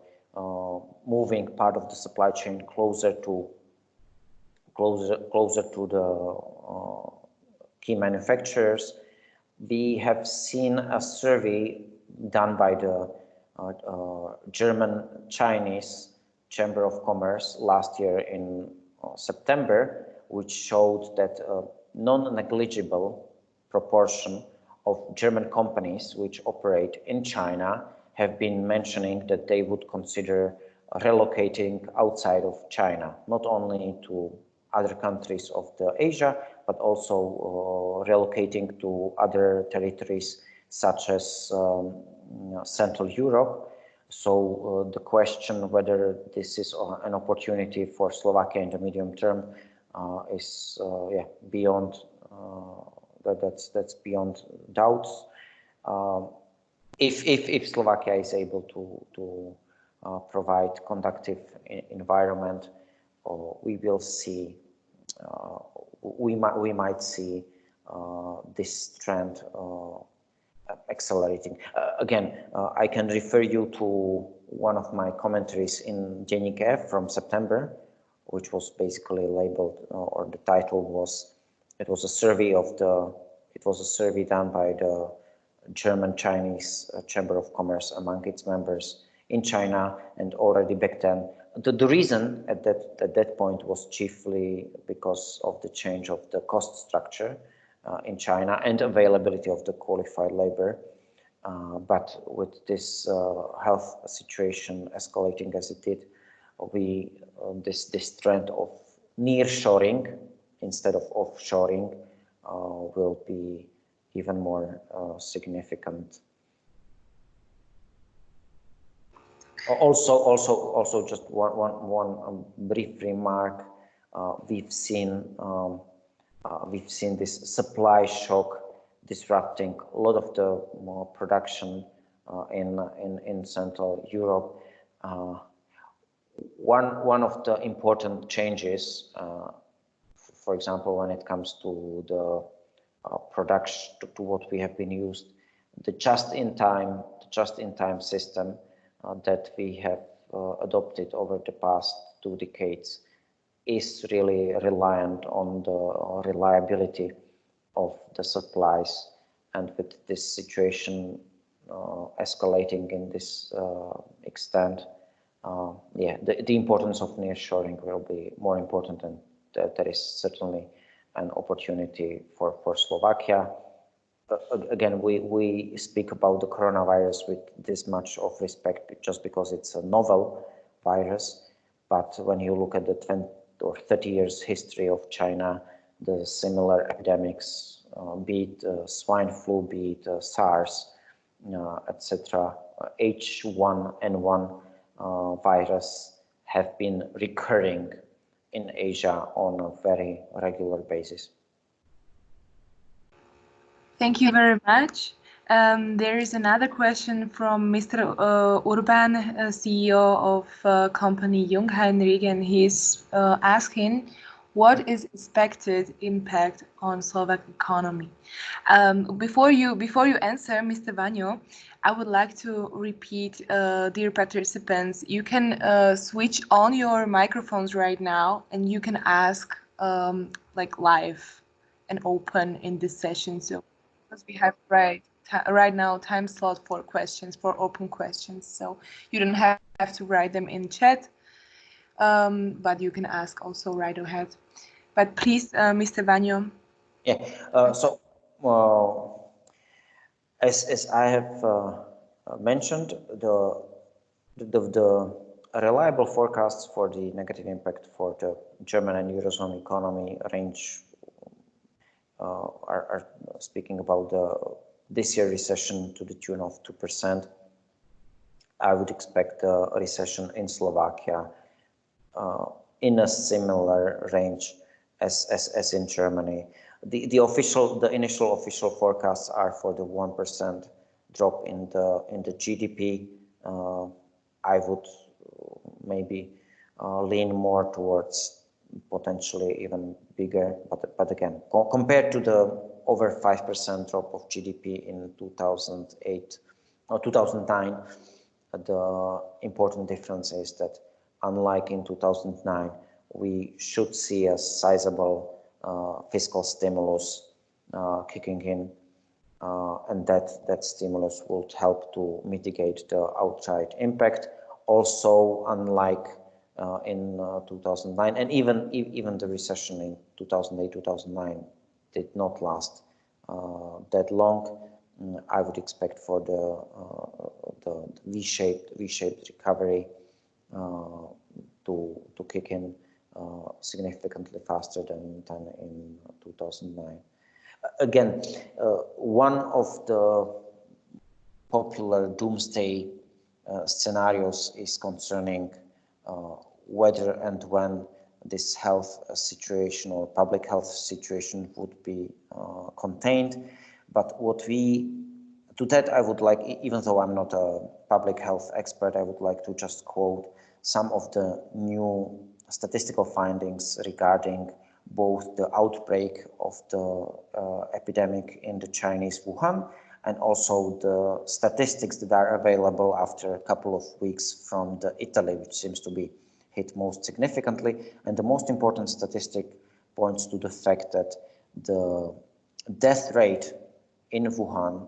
moving part of the supply chain closer to the key manufacturers, we have seen a survey done by the German-Chinese Chamber of Commerce last year in September, which showed that a non-negligible proportion of German companies which operate in China have been mentioning that they would consider relocating outside of China, not only to other countries of the Asia, but also relocating to other territories such as Central Europe. So the question whether this is an opportunity for Slovakia in the medium term is beyond that's beyond doubts. If Slovakia is able to provide conducive environment, we will see we might see this trend accelerating. Again, I can refer you to one of my commentaries in Deník F from September, which was basically labeled, or the title was, it was a survey done by the German-Chinese Chamber of Commerce among its members in China, and already back then, the reason at that point was chiefly because of the change of the cost structure in China and availability of the qualified labor. But with this health situation escalating as it did, this trend of nearshoring instead of offshoring will be even more significant. Also, just one brief remark. We've seen this supply shock disrupting a lot of the production in Central Europe. One of the important changes, for example, when it comes to the production, to what we have been used, the just-in-time system that we have adopted over the past 2 decades is really reliant on the reliability of the supplies, and with this situation escalating in this extent, the importance of nearshoring will be more important, and there is certainly an opportunity for Slovakia. Again, we speak about the coronavirus with this much of respect just because it's a novel virus, but when you look at the 20 or 30 years history of China, the similar epidemics, be it swine flu, be it SARS, etc., H1N1 virus have been recurring in Asia on a very regular basis. Thank you very much. There is another question from Mr. Urban, CEO of company Jungheinrich, and he's asking, what is expected impact on Slovak economy? Before you answer, Mr. Vano, I would like to repeat, dear participants, you can switch on your microphones right now, and you can ask like live and open in this session. So because we have right now time slot for questions, for open questions, so you don't have to write them in chat, but you can ask also right ahead. But please, Mr. Vano. Yeah. So as I have mentioned, the reliable forecasts for the negative impact for the German and Eurozone economy range are speaking about this year recession to the tune of 2%. I would expect a recession in Slovakia in a similar range as in Germany. The initial official forecasts are for the 1% drop in the GDP. I would maybe lean more towards potentially even bigger, but again, compared to the over 5% drop of GDP in 2008 or 2009, the important difference is that unlike in 2009, we should see a sizable fiscal stimulus kicking in, and that stimulus would help to mitigate the outside impact. Also, unlike in 2009, and even the recession in 2008-2009 did not last that long. I would expect for the V-shaped recovery to kick in significantly faster than in 2009. Again, one of the popular doomsday scenarios is concerning whether and when this health situation or public health situation would be contained. But to that I would like, even though I'm not a public health expert, I would like to just quote some of the new statistical findings regarding both the outbreak of the epidemic in the Chinese Wuhan and also the statistics that are available after a couple of weeks from the Italy, which seems to be hit most significantly. And the most important statistic points to the fact that the death rate in Wuhan,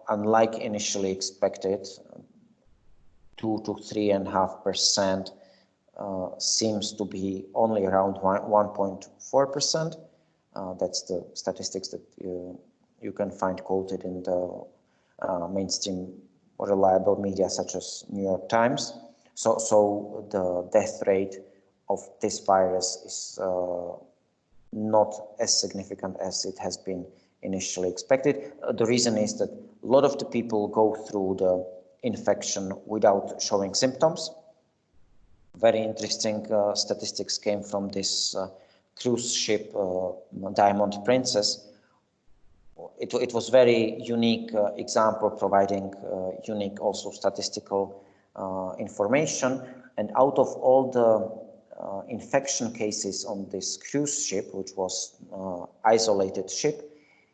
unlike initially expected, 2 to 3.5%, seems to be only around 1.4%. That's the statistics that you can find quoted in the mainstream reliable media such as New York Times. So the death rate of this virus is not as significant as it has been initially expected. The reason is that a lot of the people go through the infection without showing symptoms. Very interesting statistics came from this cruise ship, Diamond Princess. It was very unique example, providing unique also statistical information. And out of all the infection cases on this cruise ship, which was isolated ship,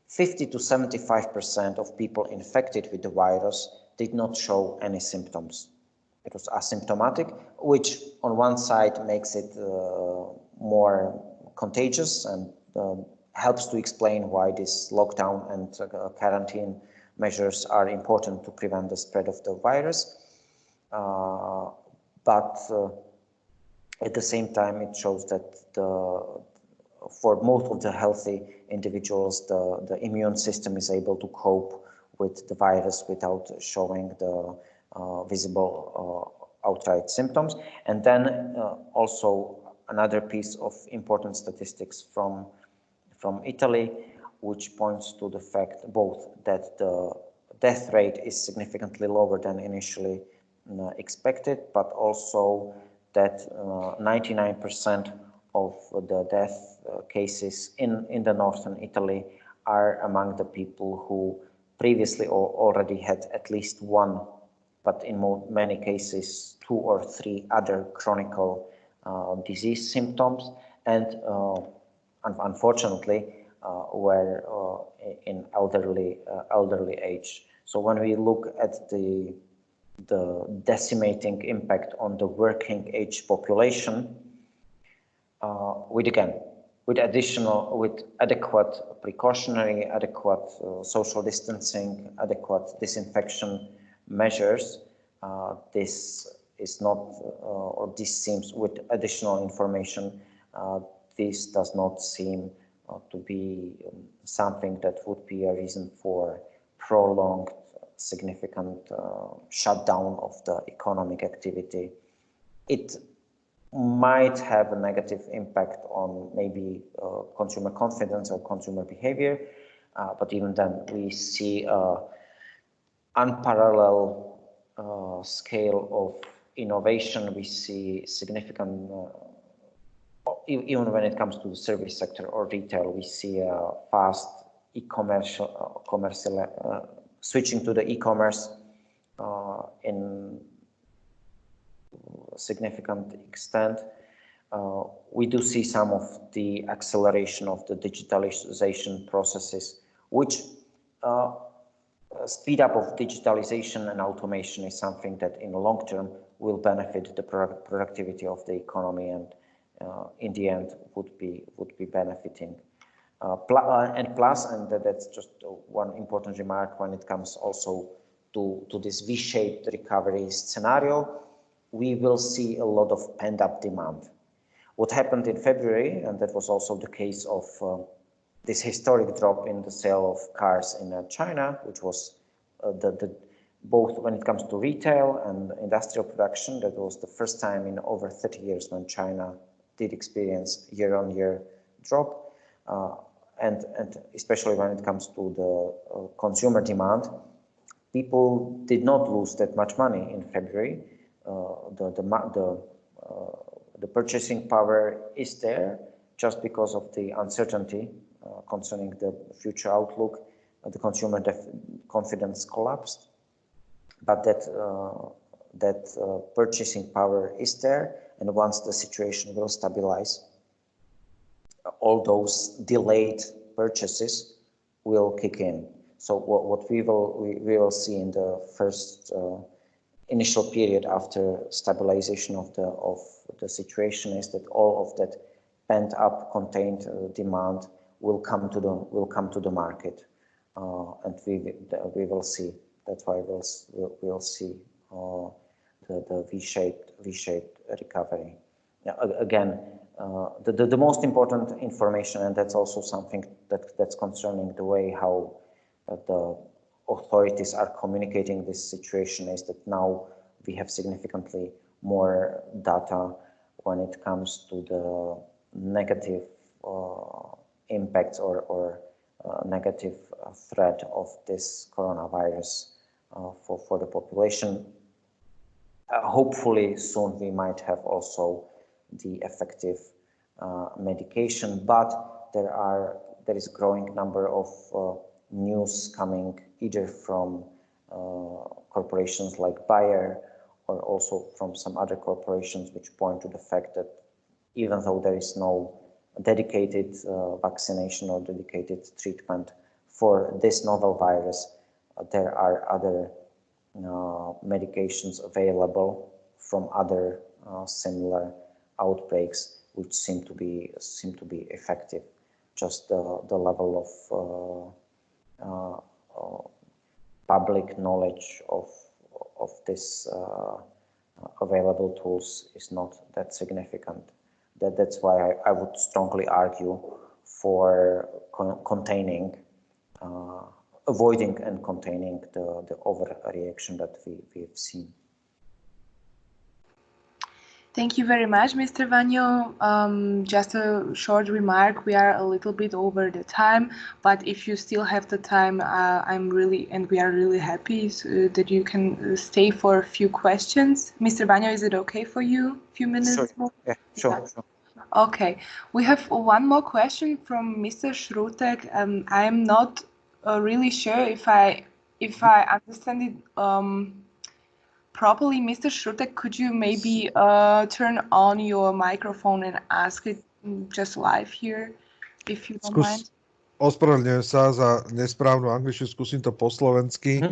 50 to 75% of people infected with the virus did not show any symptoms. It was asymptomatic, which on one side makes it more contagious and helps to explain why this lockdown and quarantine measures are important to prevent the spread of the virus. But at the same time, it shows that for most of the healthy individuals, the immune system is able to cope with the virus without showing the visible outright symptoms. And then also another piece of important statistics from Italy, which points to the fact both that the death rate is significantly lower than initially expected, but also that 99% of the death cases in the northern Italy are among the people who previously already had at least one, but in many cases 2 or 3 other chronic disease symptoms. and unfortunately were in elderly age. So when we look at the decimating impact on the working age population, with adequate precautionary, adequate social distancing, adequate disinfection measures, this is not, or this seems, with additional information, this does not seem to be something that would be a reason for prolonged, significant shutdown of the economic activity. It might have a negative impact on maybe consumer confidence or consumer behavior, but even then we see unparalleled scale of innovation. We see significant, even when it comes to the service sector or retail, we see a fast e-commerce, switching to the e-commerce in significant extent. We do see some of the acceleration of the digitalization processes, which speed up of digitalization and automation is something that in the long term will benefit the productivity of the economy, and in the end would be benefiting. And that's just one important remark when it comes also to this V-shaped recovery scenario. We will see a lot of pent-up demand. What happened in February, and that was also the case of this historic drop in the sale of cars in China, which was both when it comes to retail and industrial production, that was the first time in over 30 years when China did experience year-on-year drop. And especially when it comes to the consumer demand, people did not lose that much money in February. The purchasing power is there just because of the uncertainty concerning the future outlook. The consumer confidence collapsed, but that purchasing power is there, and once the situation will stabilize, all those delayed purchases will kick in. So what we will see in the first initial period after stabilization of the situation is that all of that pent up contained demand will come to the market, and we will see. That's why we'll see the V-shaped recovery. Now, again, the most important information, and that's also something that's concerning the way how the authorities are communicating this situation, is that now we have significantly more data when it comes to the negative impacts or negative threat of this coronavirus for the population. Hopefully soon we might have also the effective medication, but there is a growing number of news coming either from corporations like Bayer or also from some other corporations, which point to the fact that even though there is no dedicated vaccination or dedicated treatment for this novel virus, there are other medications available from other similar outbreaks which seem to be effective. Just the level of public knowledge of this available tools is not that significant. That's why I would strongly argue for avoiding and containing the overreaction that we've seen. Thank you very much, Mr. Vano. Just a short remark, we are a little bit over the time, but if you still have the time, we are really happy that you can stay for a few questions. Mr. Vano, is it okay for you? A few minutes sure. more? Yeah, sure. Okay, we have one more question from Mr. Schrutek. I'm not really sure if I understand it properly. Mr. Schrutek, could you maybe turn on your microphone and ask it just live here, if you don't mind. Ospravedlňujem sa za nesprávnu angličtinu, skúsim to po slovensky.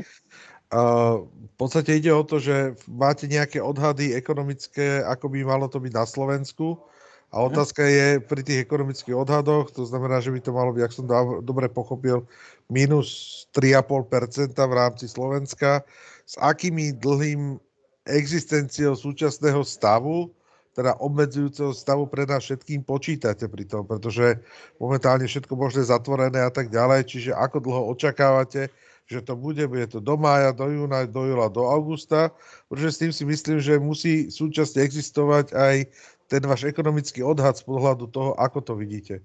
V podstate ide o to, že máte nejaké odhady ekonomické, ako by malo to byť na Slovensku. A otázka je pri tých ekonomických odhadoch, to znamená, že by to malo byť, ak som dobre pochopil, minus 3,5% v rámci Slovenska. S akými dlhým existenciou súčasného stavu, teda obmedzujúceho stavu pre nás všetkým počítate pri tom, pretože momentálne všetko možné zatvorené a tak ďalej, čiže ako dlho očakávate, že to bude to do mája, do júna, do júla, do augusta, pretože s tým si myslím, že musí súčasne existovať aj ten váš ekonomický odhad z pohľadu toho, ako to vidíte.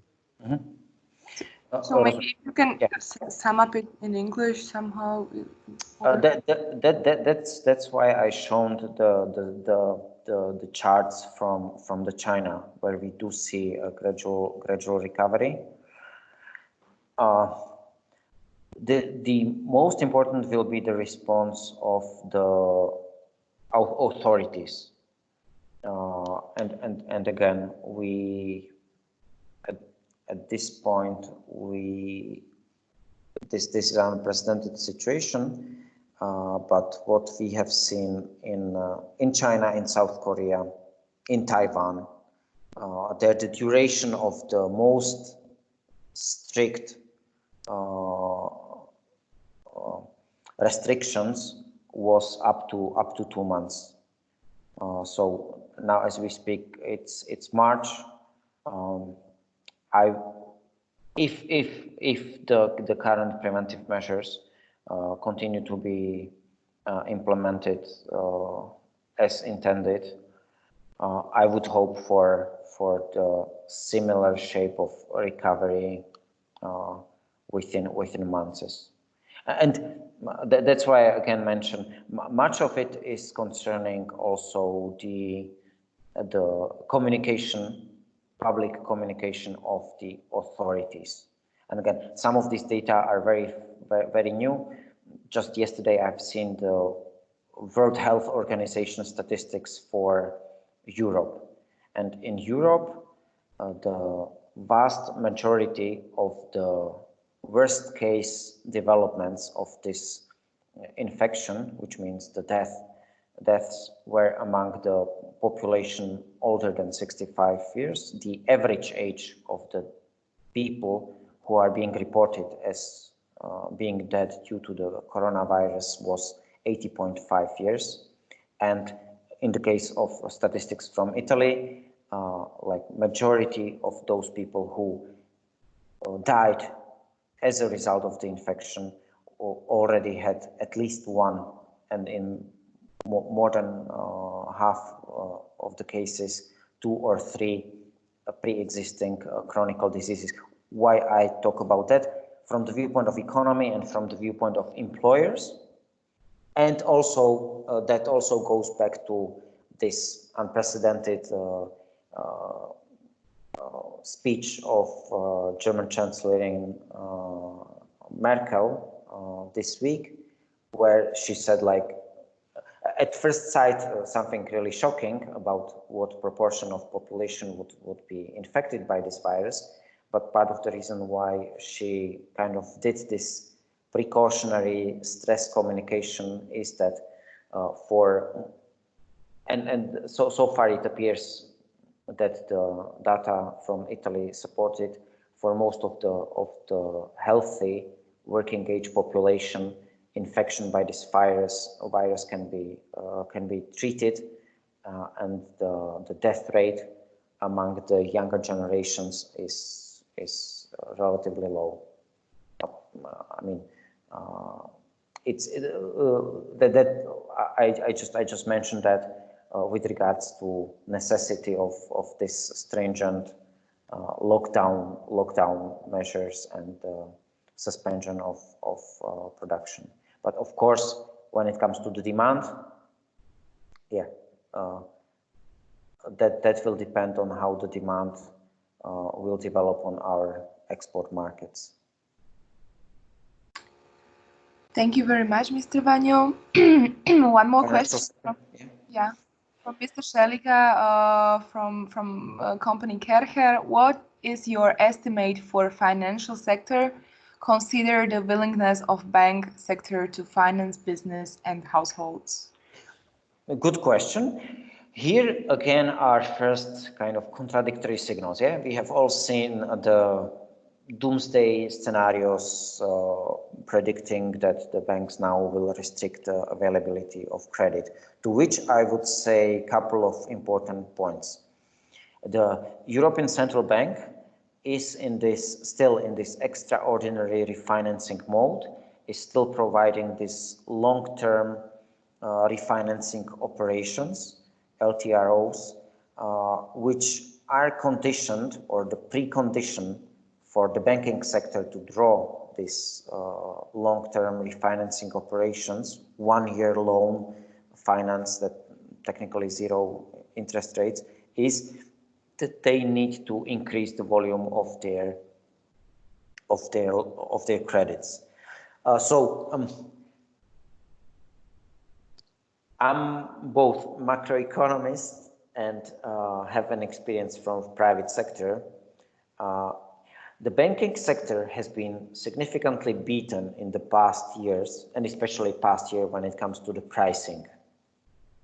So maybe you can sum up it in English somehow. That's why I shown the charts from the China, where we do see a gradual recovery. The most important will be the response of the authorities, and again, we at this point this is an unprecedented situation. But what we have seen in China, in South Korea, in Taiwan, the duration of the most strict restrictions was up to 2 months. So now, as we speak, it's March. If the current preventive measures continue to be implemented as intended, I would hope for the similar shape of recovery within months. And that's why I again mention much of it is concerning also the communication, public communication of the authorities. And again, some of these data are very new. Just yesterday, I've seen the World Health Organization statistics for Europe. And in Europe, the vast majority of the worst case developments of this infection, which means the deaths, were among the population older than 65 years. The average age of the people who are being reported as being dead due to the coronavirus was 80.5 years. And in the case of statistics from Italy, like majority of those people who died as a result of the infection already had at least one, and in more than half of the cases, 2 or 3 pre-existing chronic diseases. Why I talk about that? From the viewpoint of economy and from the viewpoint of employers. And also, that also goes back to this unprecedented speech of German Chancellor Merkel this week, where she said, like, at first sight, something really shocking about what proportion of population would be infected by this virus. But part of the reason why she kind of did this precautionary stress communication is that so far it appears that the data from Italy supported for most of the healthy working age population, infection by this virus can be treated, and the death rate among the younger generations is relatively low. I mean, I just mentioned that with regards to necessity of this stringent lockdown measures and suspension of production. But of course, when it comes to the demand, that will depend on how the demand will develop on our export markets. Thank you very much, Mr. Vano. One more question. from Mr. Szelika from company Kercher, what is your estimate for financial sector? Consider the willingness of bank sector to finance business and households. A good question. Here again are first kind of contradictory signals. Yeah, we have all seen the doomsday scenarios predicting that the banks now will restrict the availability of credit, to which I would say a couple of important points. The European Central Bank is still in this extraordinary refinancing mode, is still providing this long-term refinancing operations, LTROs, which are conditioned, or the precondition for the banking sector to draw this long-term refinancing operations, 1 year loan finance that technically zero interest rates, is that they need to increase the volume of their credits. I'm both macroeconomist and have an experience from private sector. The banking sector has been significantly beaten in the past years, and especially past year when it comes to the pricing.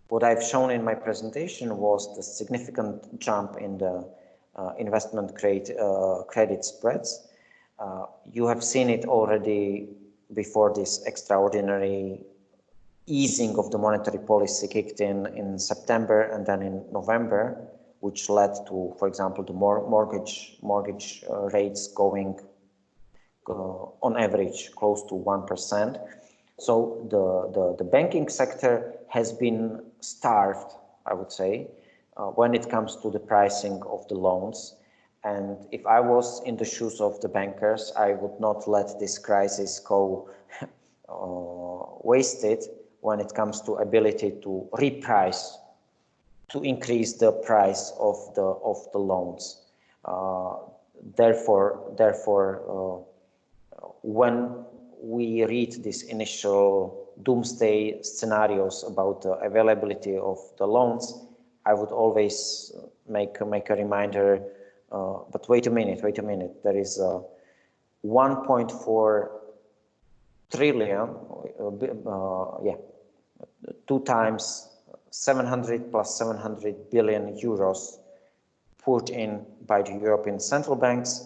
What I've shown in my presentation was the significant jump in the investment credit spreads. You have seen it already before this extraordinary easing of the monetary policy kicked in September and then in November, which led to, for example, the mortgage rates going on average close to 1%. So the banking sector has been starved, I would say, when it comes to the pricing of the loans. And if I was in the shoes of the bankers, I would not let this crisis go wasted when it comes to ability to reprice, to increase the price of the loans. Therefore, when we read these initial doomsday scenarios about the availability of the loans, I would always make a reminder. But wait a minute. There is 1.4 trillion, 2 times 700 plus 700 billion euros put in by the European central banks.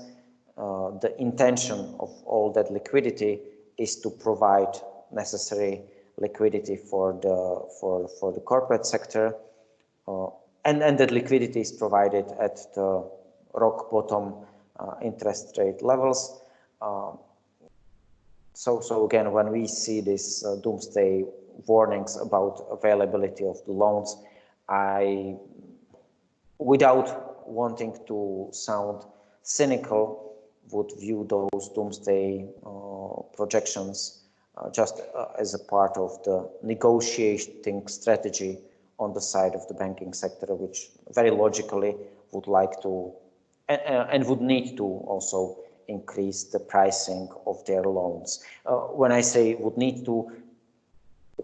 The intention of all that liquidity is to provide necessary liquidity for the corporate sector, and that liquidity is provided at the rock bottom interest rate levels. So again, when we see these doomsday warnings about availability of the loans, I, without wanting to sound cynical, would view those doomsday projections just as a part of the negotiating strategy on the side of the banking sector, which very logically would like to and would need to also increase the pricing of their loans. When I say would need to,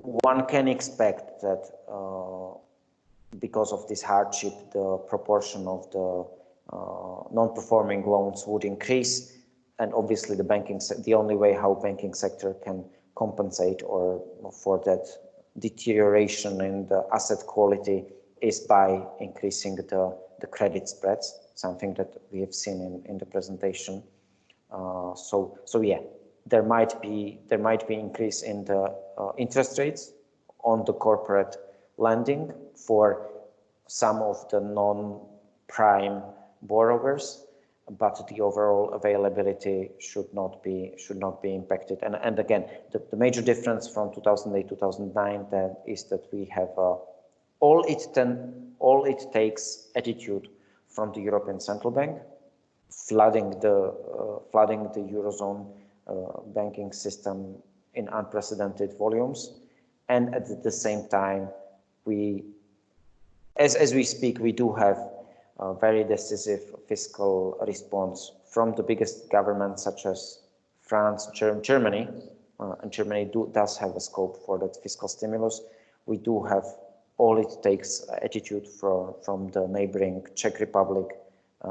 one can expect that because of this hardship, the proportion of the non-performing loans would increase, and obviously the only way how banking sector can compensate or for that deterioration in the asset quality is by increasing the credit spreads, something that we have seen in the presentation. So yeah, there might be increase in the interest rates on the corporate lending for some of the non-prime borrowers, but the overall availability should not be impacted. And again, the major difference from 2008-2009 is that we have all it takes attitude from the European Central Bank, flooding the Eurozone banking system in unprecedented volumes, and at the same time, as we speak, we do have a very decisive fiscal response from the biggest governments such as France, Germany, and Germany does have a scope for that fiscal stimulus. We do have all it takes attitude from the neighboring Czech Republic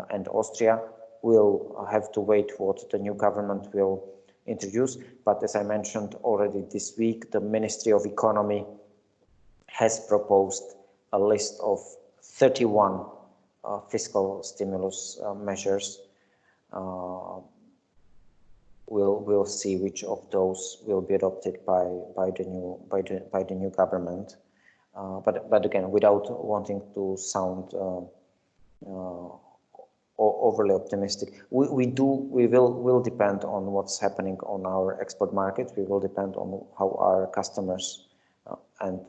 and Austria. We'll have to wait what the new government will introduce. But as I mentioned already this week, the Ministry of Economy has proposed a list of 31 fiscal stimulus measures. We'll see which of those will be adopted by the new government. But again, without wanting to sound overly optimistic, we will depend on what's happening on our export market. We will depend on how our customers and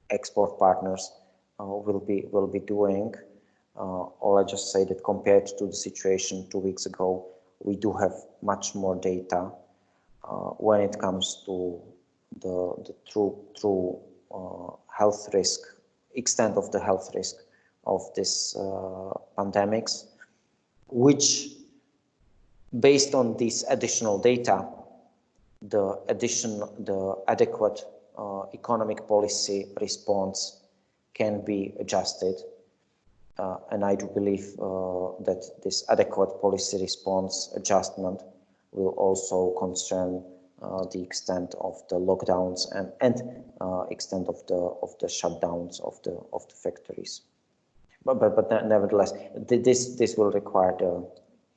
export partners will be doing. All I just say that compared to the situation 2 weeks ago, we do have much more data when it comes to the true health risk, extent of the health risk of this pandemics, which, based on this additional data, the adequate economic policy response can be adjusted. And I do believe that this adequate policy response adjustment will also concern the extent of the lockdowns and extent of the shutdowns of the factories. But nevertheless, this will require the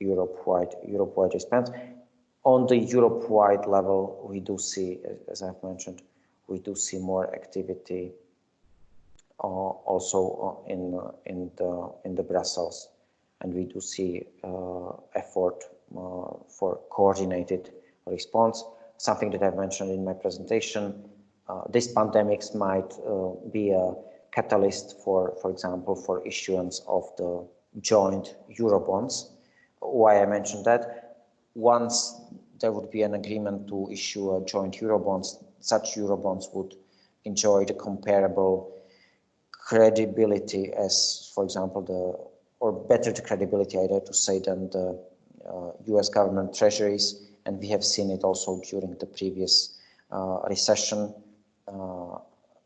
Europe-wide response. On the Europe-wide level, we do see, as I've mentioned, we do see more activity also in the Brussels, and we do see effort for coordinated response. Something that I've mentioned in my presentation. This pandemics might be a catalyst for example, for issuance of the joint Eurobonds. Why I mentioned that? Once there would be an agreement to issue a joint Eurobonds, such Eurobonds would enjoy the comparable credibility as, for example, or better the credibility, I dare to say, than the US government treasuries. And we have seen it also during the previous recession.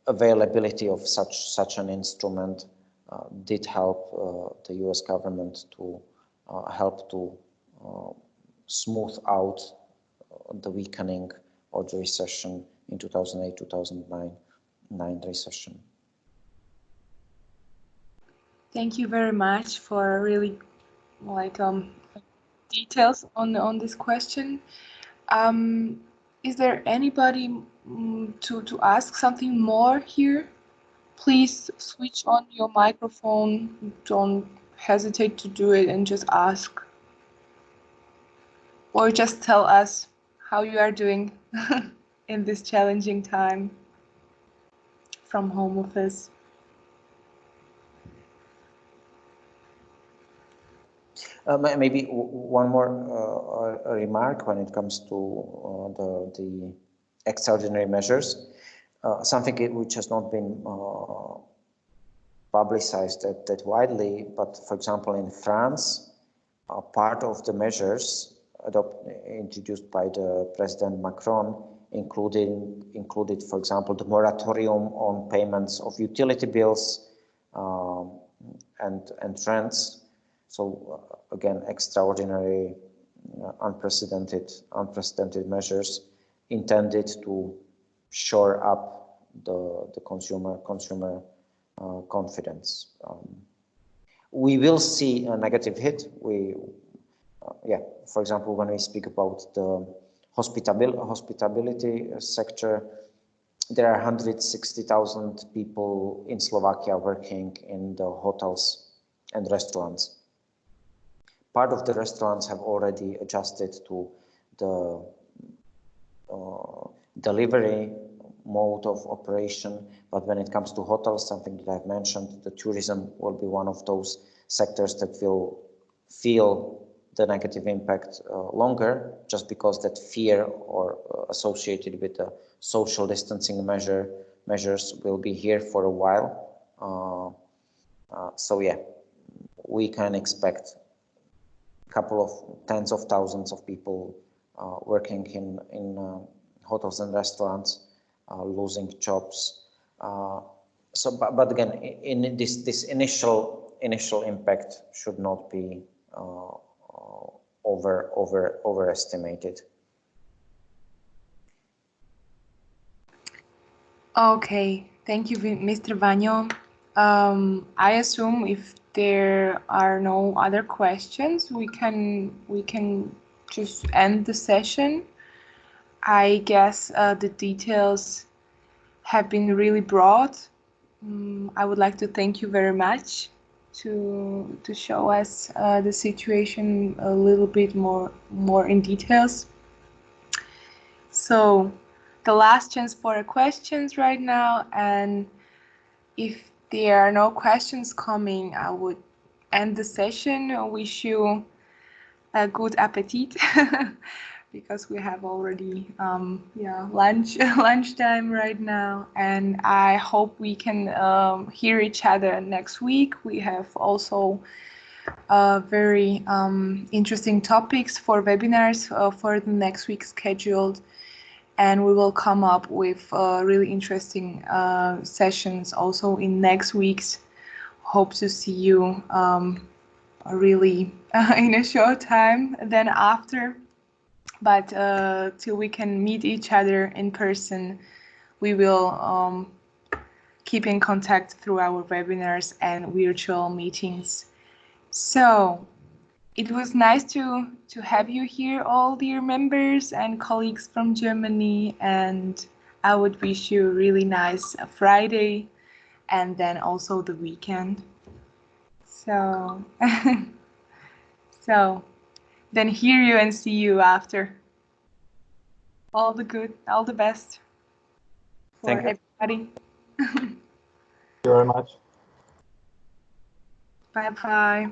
Availability of such an instrument did help the US government to help to smooth out the weakening or the recession in 2008-2009 recession. Thank you very much for really details on this question. Is there anybody to ask something more here? Please switch on your microphone. Don't hesitate to do it and just ask. Or just tell us how you are doing in this challenging time from home office. Maybe one more remark when it comes to the extraordinary measures. Something which has not been publicized that widely, but for example in France, part of the measures introduced by the President Macron included, for example, the moratorium on payments of utility bills and rents. So again, extraordinary, unprecedented measures intended to shore up the consumer confidence. We will see a negative hit. For example, when we speak about the hospitality sector, there are 160,000 people in Slovakia working in the hotels and restaurants. Part of the restaurants have already adjusted to the delivery mode of operation, but when it comes to hotels, something that I've mentioned, the tourism will be one of those sectors that will feel the negative impact longer, just because that fear or associated with the social distancing measures will be here for a while. So yeah, we can expect a couple of tens of thousands of people working in hotels and restaurants losing jobs. But again, in this initial impact should not be overestimated. Okay, thank you, Mr. Vano. I assume if there are no other questions, we can just end the session. I guess the details have been really broad. I would like to thank you very much to show us the situation a little bit more in details. So the last chance for questions right now, and if there are no questions coming, I would end the session. I wish you a good appetite because we have already lunchtime right now, and I hope we can hear each other next week. We have also very interesting topics for webinars for the next week scheduled, and we will come up with really interesting sessions also in next week's. Hope to see you really in a short time then after, but till we can meet each other in person, we will keep in contact through our webinars and virtual meetings. So it was nice to have you here, all dear members and colleagues from Germany, and I would wish you a really nice Friday and then also the weekend. So, so then hear you and see you after. All the good, all the best for everybody. Thank you very much. Bye-bye.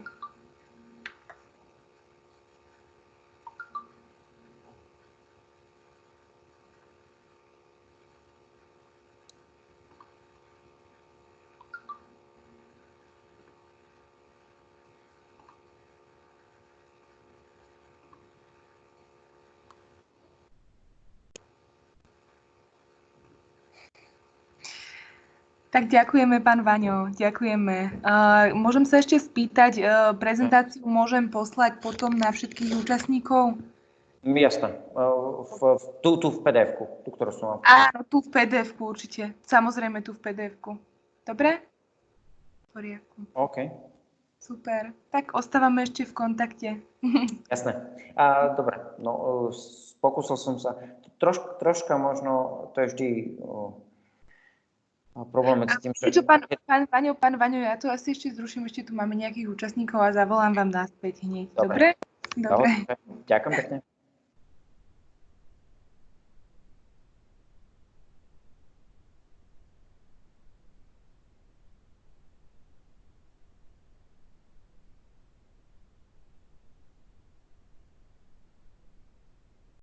Tak ďakujeme, pán Vano, ďakujeme. Môžem sa ešte spýtať, prezentáciu môžem poslať potom na všetkých účastníkov? Jasné. Tu v PDF-ku, tú, ktorú som vám. Áno, tu v PDF-ku určite. Samozrejme tu v PDF-ku. Dobre? V poriadku. OK. Super. Tak ostávame ešte v kontakte. Jasné. Dobre, no pokúsil som sa. Troška možno, to je vždy problém medzi tým, že... Pán Vaňo, ja to asi ešte zruším, ešte tu máme nejakých účastníkov a zavolám vám naspäť hneď. Dobre? Dobre. Ďakujem pekne.